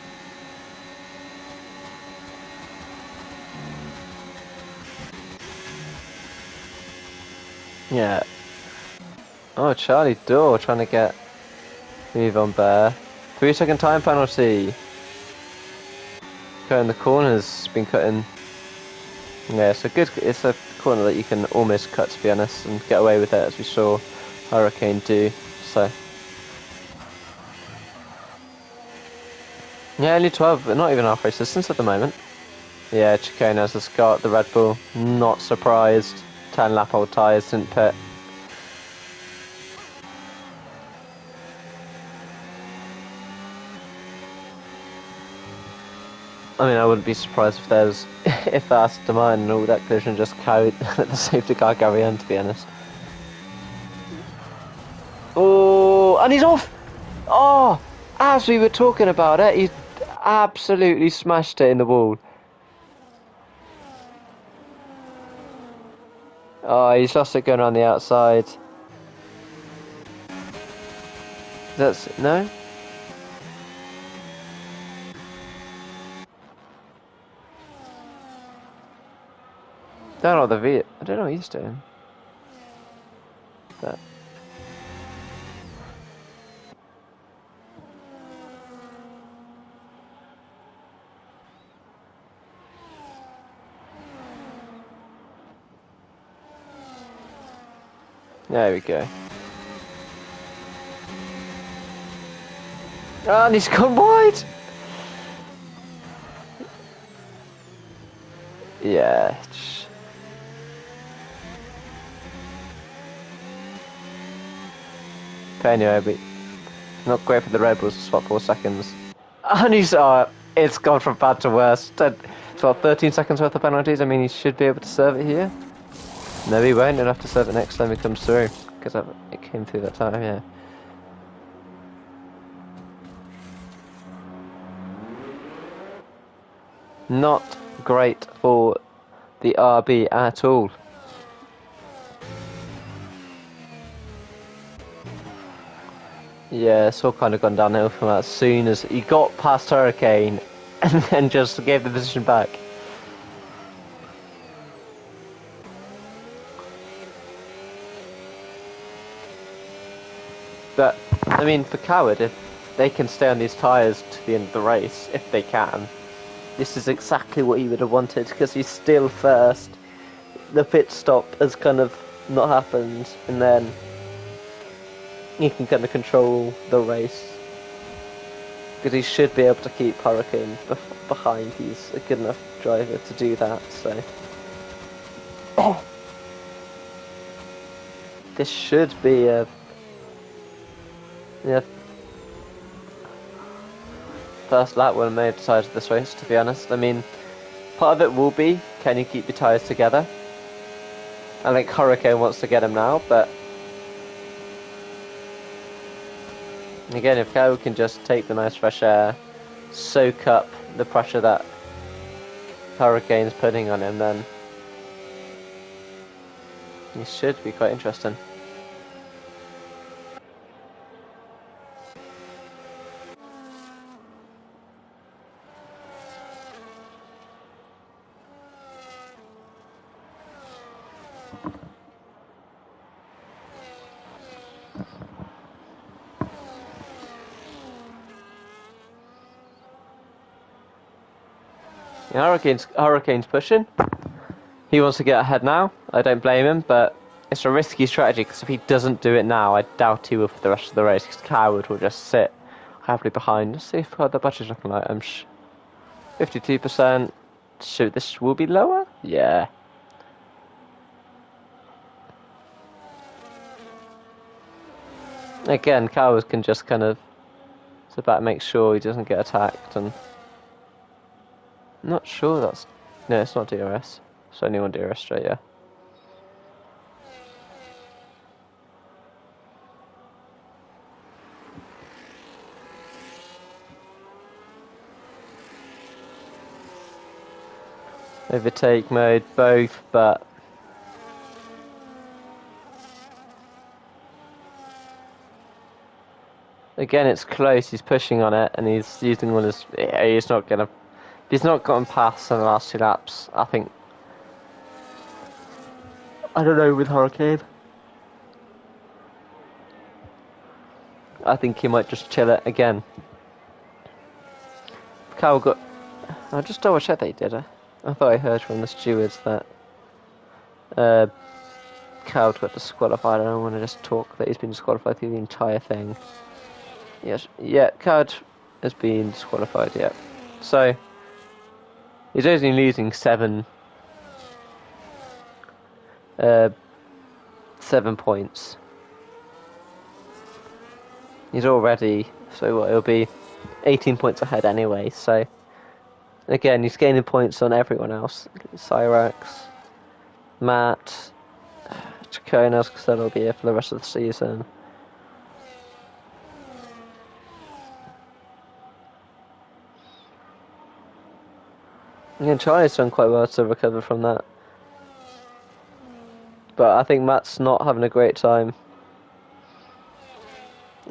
Yeah. Oh, Charlie Dorr trying to get move on there. 3-second time penalty. Cutting the corners, been cutting. Yeah, it's a corner that you can almost cut, to be honest, and get away with it, as we saw Hurricane do. So yeah, only 12, but not even halfway distance at the moment. Yeah, Chiconas has got the Red Bull. Not surprised. 10 lap old tyres, didn't pit. I mean, I wouldn't be surprised if there's, if that's demand and all that collision just carried, let the safety car carry on, to be honest. Oh, and he's off! Oh, as we were talking about it, absolutely smashed it in the wall. Oh, he's lost it going around the outside. That's no. Don't know the V. I don't know what he's doing. But there we go. Oh, and he's gone wide. Yeah. But anyway, but not great for the Red Bulls to swap 4 seconds. And he's it's gone from bad to worse. It's about 13 seconds worth of penalties. I mean, he should be able to serve it here. No, he won't. He'll have to serve it next time he comes through, because it came through that time. Yeah. Not great for the RB at all. Yeah, it's all kind of gone downhill from as soon as he got past Hurricane and then just gave the position back. But, I mean, for Coward, if they can stay on these tyres to the end of the race, if they can, this is exactly what he would have wanted, because he's still first. The pit stop has kind of not happened, and then he can kind of control the race. Because he should be able to keep Hurricane behind. He's a good enough driver to do that, so... This should be a... Yeah. First lap when I decided this race, to be honest. I mean, part of it will be, can you keep your tyres together? I think Hurricane wants to get him now, but... Again, if Cow can just take the nice fresh air, soak up the pressure that Hurricane's putting on him, then he should be quite interesting. Yeah, Hurricane's pushing. He wants to get ahead now. I don't blame him, but it's a risky strategy because if he doesn't do it now, I doubt he will for the rest of the race. Because Coward will just sit happily behind. Let's see what the battery's looking like. 52%. So this will be lower? Yeah. Again, Coward can just kind of... It's about to make sure he doesn't get attacked. And I'm not sure that's... No, it's not DRS. It's only on DRS straight, yeah. Overtake mode, both, but... Again, it's close, he's pushing on it, and he's using all his... Yeah, he's not gonna... If he's not gotten past in the last 2 laps, I think... I don't know with Hurricane. I think he might just chill it again. Cal got... I'll just double check that he did it. I thought I heard from the stewards that... Cal got disqualified. I don't want to just talk that he's been disqualified through the entire thing. Yes, yeah, Cad has been disqualified, yeah. So, he's only losing 7 points. He's already, so what, he'll be 18 points ahead anyway, so... Again, he's gaining points on everyone else. Cyrax, Matt, Chaconas, because that'll be here for the rest of the season. Yeah, Charlie's done quite well to recover from that. But I think Matt's not having a great time.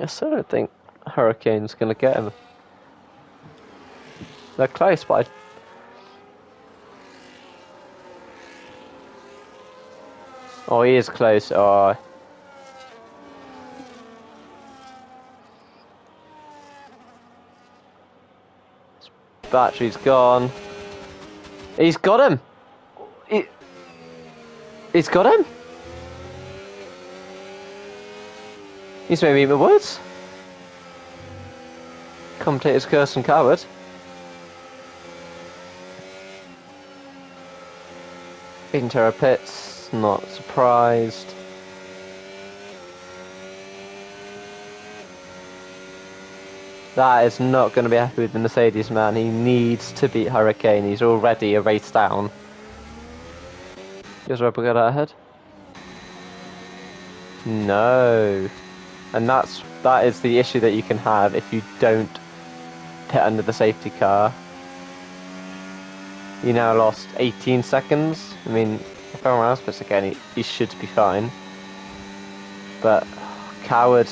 I still don't think Hurricane's going to get him. They're close, but oh, he is close. Oh. His battery's gone. He's got him! He's got him! He's made me eat my words. Commentator's curse and coward. Beaten Terra Pits, not surprised. That is not going to be happy with the Mercedes man. He needs to beat Hurricane. He's already a race down. Does Rebel get out ahead? No. And that is the issue that you can have if you don't pit under the safety car. You now lost 18 seconds. I mean, if everyone else pits again, he should be fine. But coward,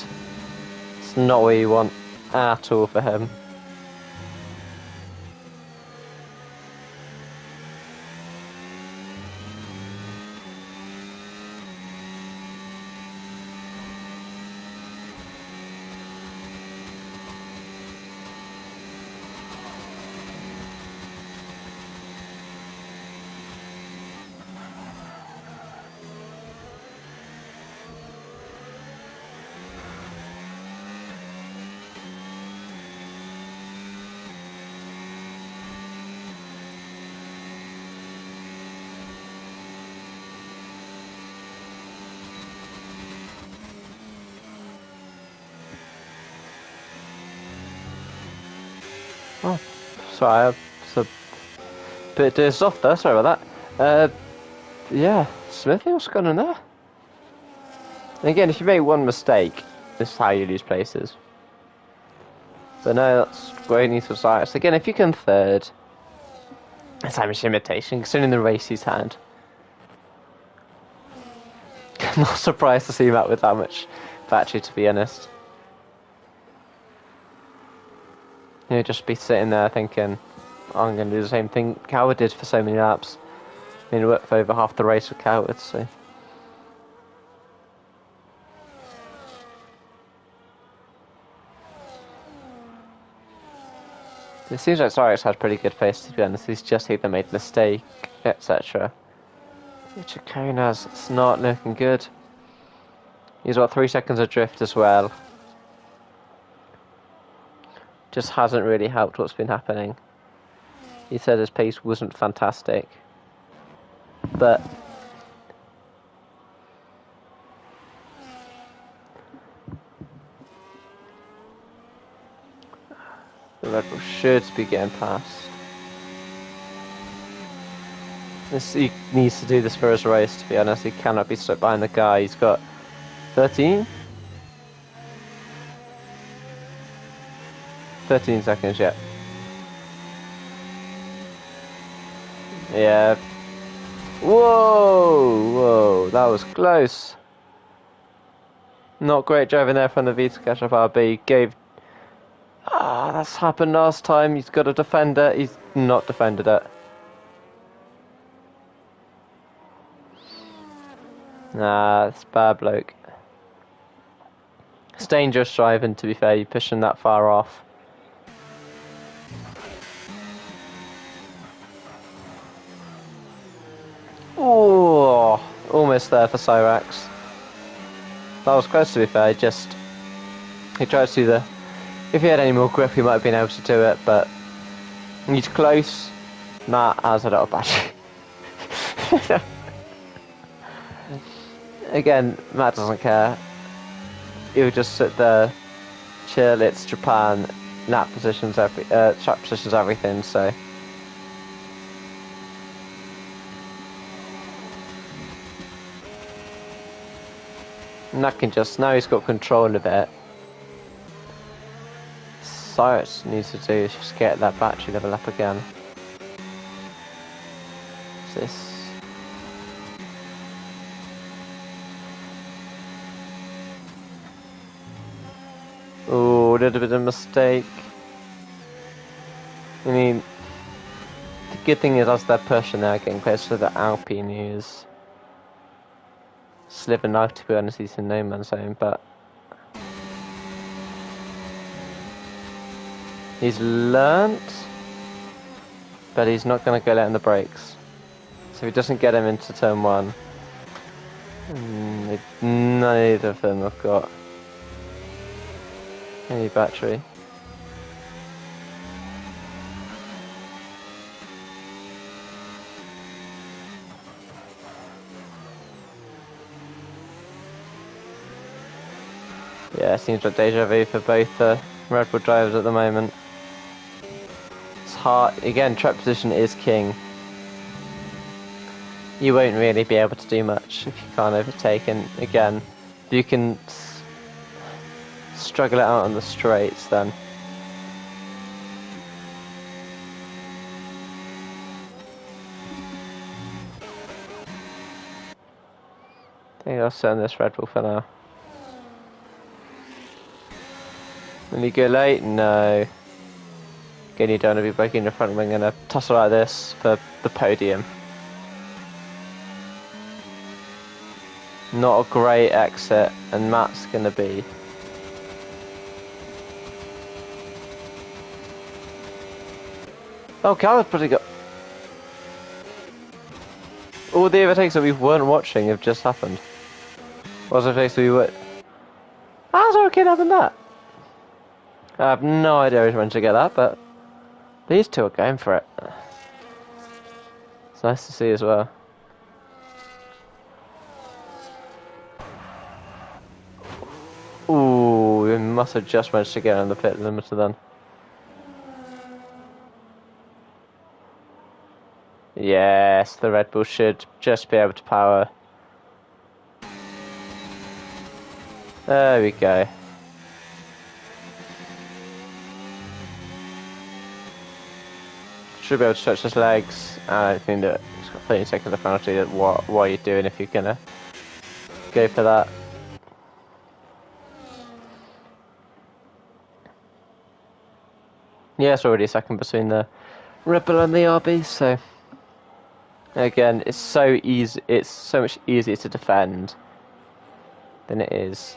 it's not what you want at all for him. Oh, sorry, I was a bit soft there, sorry about that. Yeah, Smithy, what's going on there? And again, if you make one mistake, this is how you lose places. But no, that's great news for Cyrus. Again, if you come third, it's Irish imitation, considering the race he's had. I'm not surprised to see him out with that much battery, to be honest. You know, just be sitting there thinking, oh, I'm going to do the same thing Coward did for so many laps. I mean, it worked for over half the race with Coward, so. It seems like Cyrus has pretty good pace, to be honest. He's just either made a mistake, etc. Chaconas, it's not looking good. He's got 3 seconds of drift as well. Just hasn't really helped what's been happening. He said his pace wasn't fantastic, but the Red Bull should be getting past. He needs to do this for his race, to be honest. He cannot be stuck behind the guy. He's got 13 seconds yet. Yeah. Whoa, that was close. Not great driving there from the V to catch up RB. That's happened last time. He's got a defender. He's not defended it. Nah, it's bad bloke. It's dangerous driving, to be fair. You're pushing that far off. Oh, almost there for Cyrax. That was close, to be fair. He tried to do the. If he had any more grip, he might have been able to do it, but he's close. Matt has a little battery. Again, Matt doesn't care. He'll just sit there, chill. It's Japan, track positions, everything. So. And that can now he's got control of it. Cyrus needs to do is just get that battery level up again. this? Oh, did a bit of a mistake. I mean, the good thing is as they're pushing, they're getting closer to the Alpine news. Sliver knife, to be honest, he's in no man's zone, but he's learnt, but he's not going to go let in the brakes. So if he doesn't get him into turn one, neither of them have got any battery. Yeah, it seems like deja vu for both Red Bull drivers at the moment. It's hard. Again, track position is king. You won't really be able to do much if you can't overtake, and again, if you can struggle it out on the straights, then I think I'll send this Red Bull for now. When you go late, no. Again, you don't want to be breaking your front wing and a tussle like this for the podium. Not a great exit, and Matt's going to be. Oh, Cal's pretty good. All the overtakes that we weren't watching have just happened. What was the overtakes we were? How's our kid having that? I have no idea when to get that, but these two are going for it. It's nice to see as well. Ooh, we must have just managed to get on the pit limiter then. Yes, the Red Bull should just be able to power. There we go. Should be able to stretch his legs. I don't think that he's got 30 seconds of penalty. What are you doing if you're gonna go for that? Yeah, it's already a second between the Red Bull and the RB, so again, it's so easy. It's so much easier to defend than it is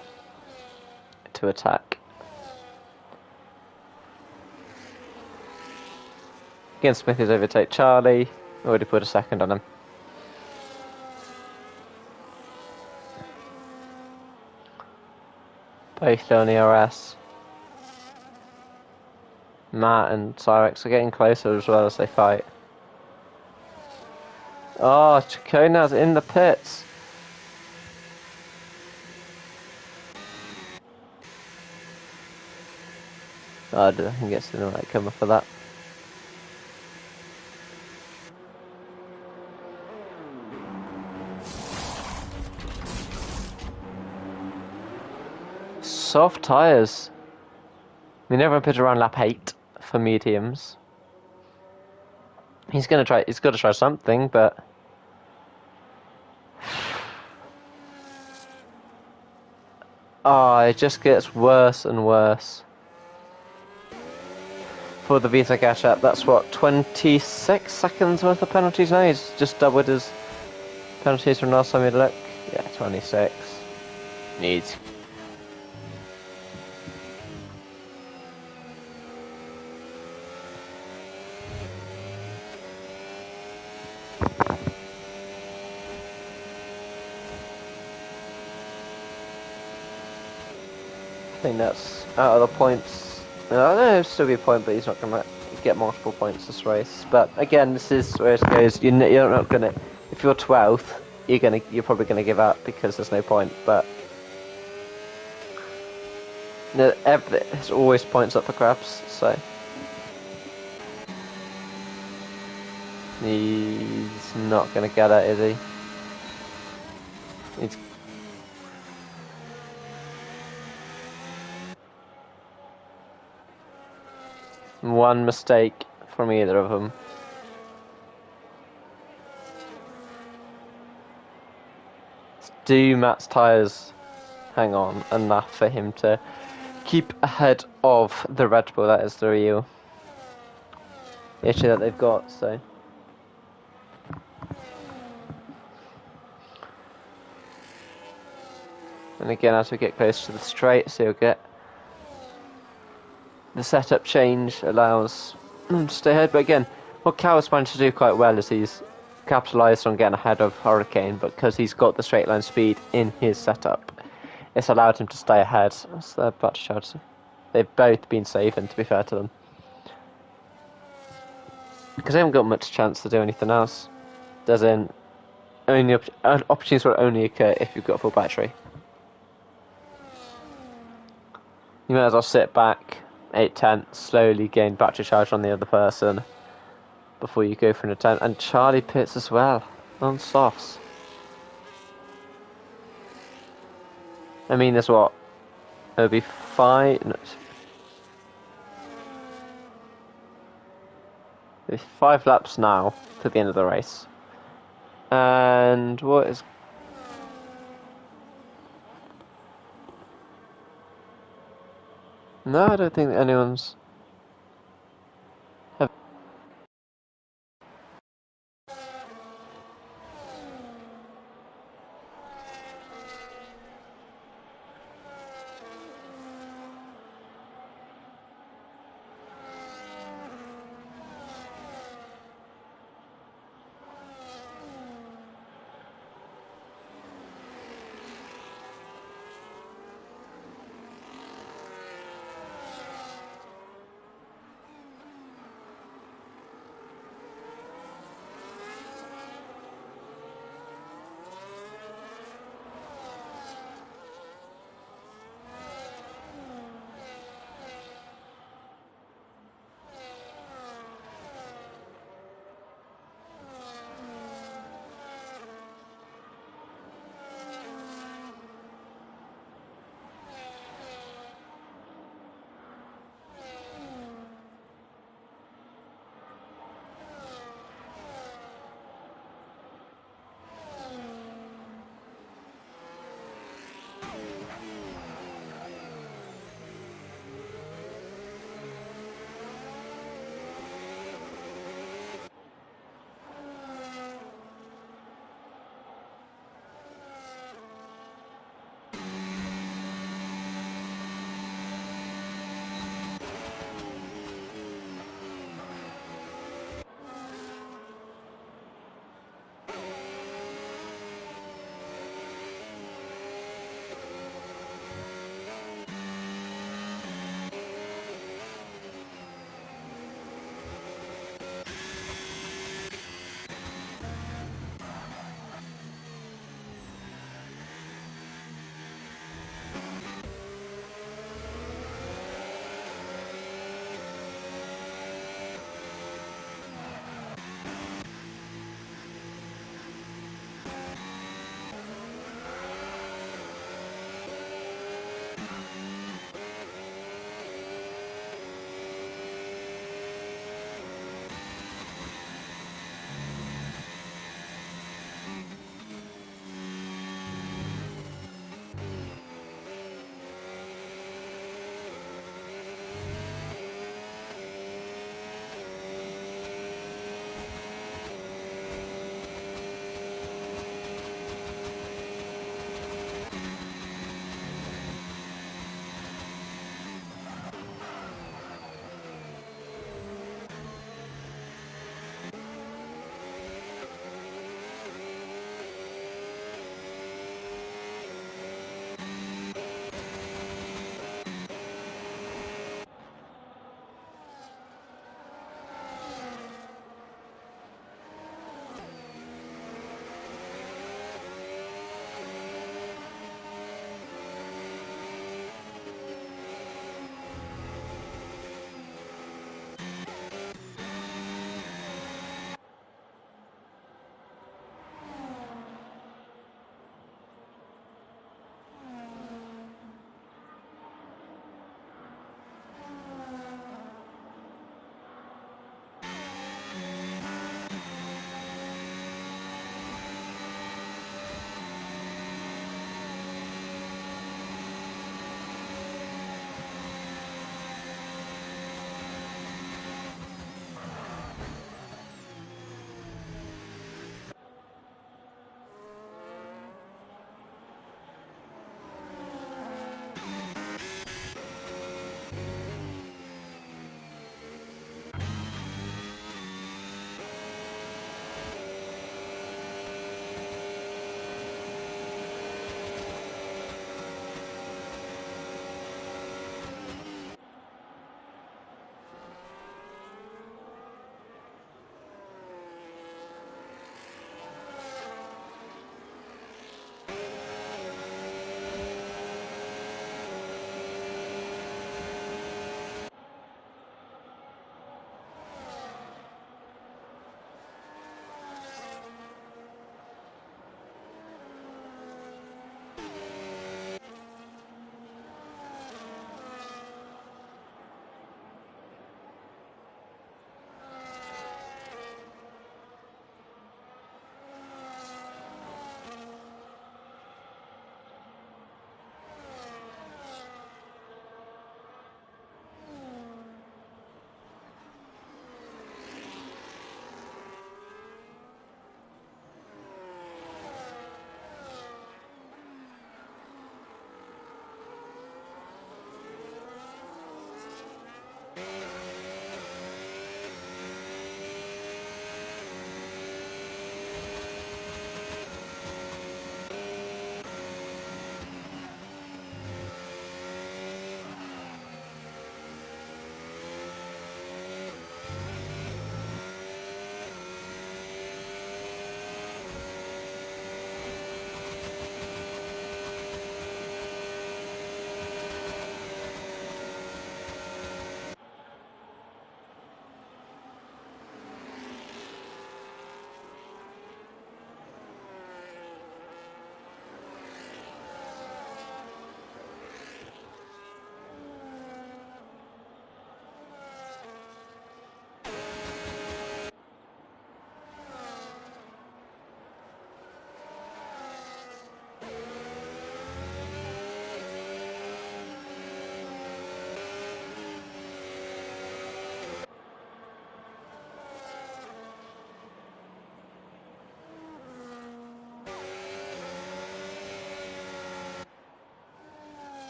to attack. Again, Smith is overtake Charlie. Already put a second on him. Both on ERS. Matt and Cyrex are getting closer as well as they fight. Oh, Chacona's in the pits. Oh, I think he gets in the right cover for that. Soft tyres. We never put around lap 8 for mediums. He's got to try something, but oh, it just gets worse and worse. For the Vita catch up, that's what, 26 seconds worth of penalties now? He's just doubled his penalties from last time we looked. Yeah, 26. Needs. I think that's out of the points. I don't know, it'll still be a point, but he's not going to get multiple points this race. But again, this is where it goes. You're not going to. If you're 12th, you're probably going to give up because there's no point. But there's always points up for grabs. So he's not going to get it, is he? He's one mistake from either of them. do Matt's tyres hang on enough for him to keep ahead of the Red Bull? That is the real issue that they've got, so. And again, as we get closer to the straight, so you'll get the setup change allows them to stay ahead. But again, what Cal's managed to do quite well is he's capitalised on getting ahead of Hurricane, but because he's got the straight line speed in his setup, it's allowed him to stay ahead. That's their battery charge. They've both been safe, and to be fair to them, because they haven't got much chance to do anything else. There's only opportunities will only occur if you've got a full battery. You might as well sit back 8/10, slowly gain battery charge on the other person before you go for an attempt. And Charlie pits as well on softs. I mean, there's what? It'll be 5. No, there's 5 laps now to the end of the race. And what is. No, I don't think anyone's.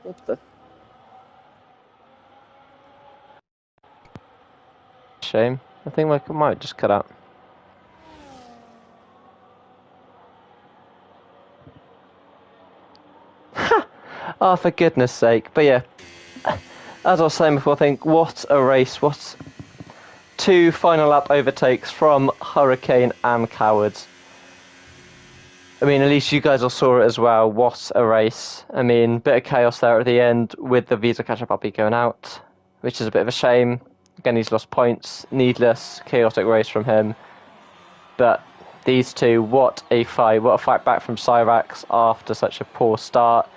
What the? Shame. I think I might just cut out. Oh, for goodness sake. But yeah, as I was saying before, I think what a race. What two final lap overtakes from Hurricane and Cowards. I mean, at least you guys all saw it as well. What a race. I mean, bit of chaos there at the end with the Visa Catch-Up puppy going out, which is a bit of a shame. Again, he's lost points. Needless, chaotic race from him. But these two, what a fight. What a fight back from Cyrax after such a poor start.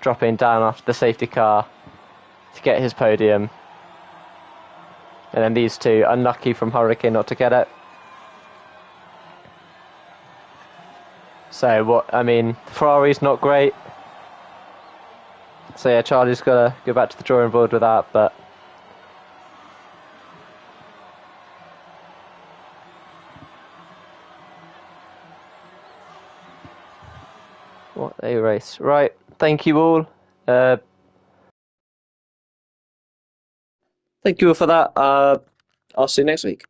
Dropping down after the safety car to get his podium. And then these two, unlucky from Hurricane not to get it. So, what, I mean, Ferrari's not great. So, yeah, Charlie's got to go back to the drawing board with that, but. What a race. Right, thank you all. Thank you all for that. I'll see you next week.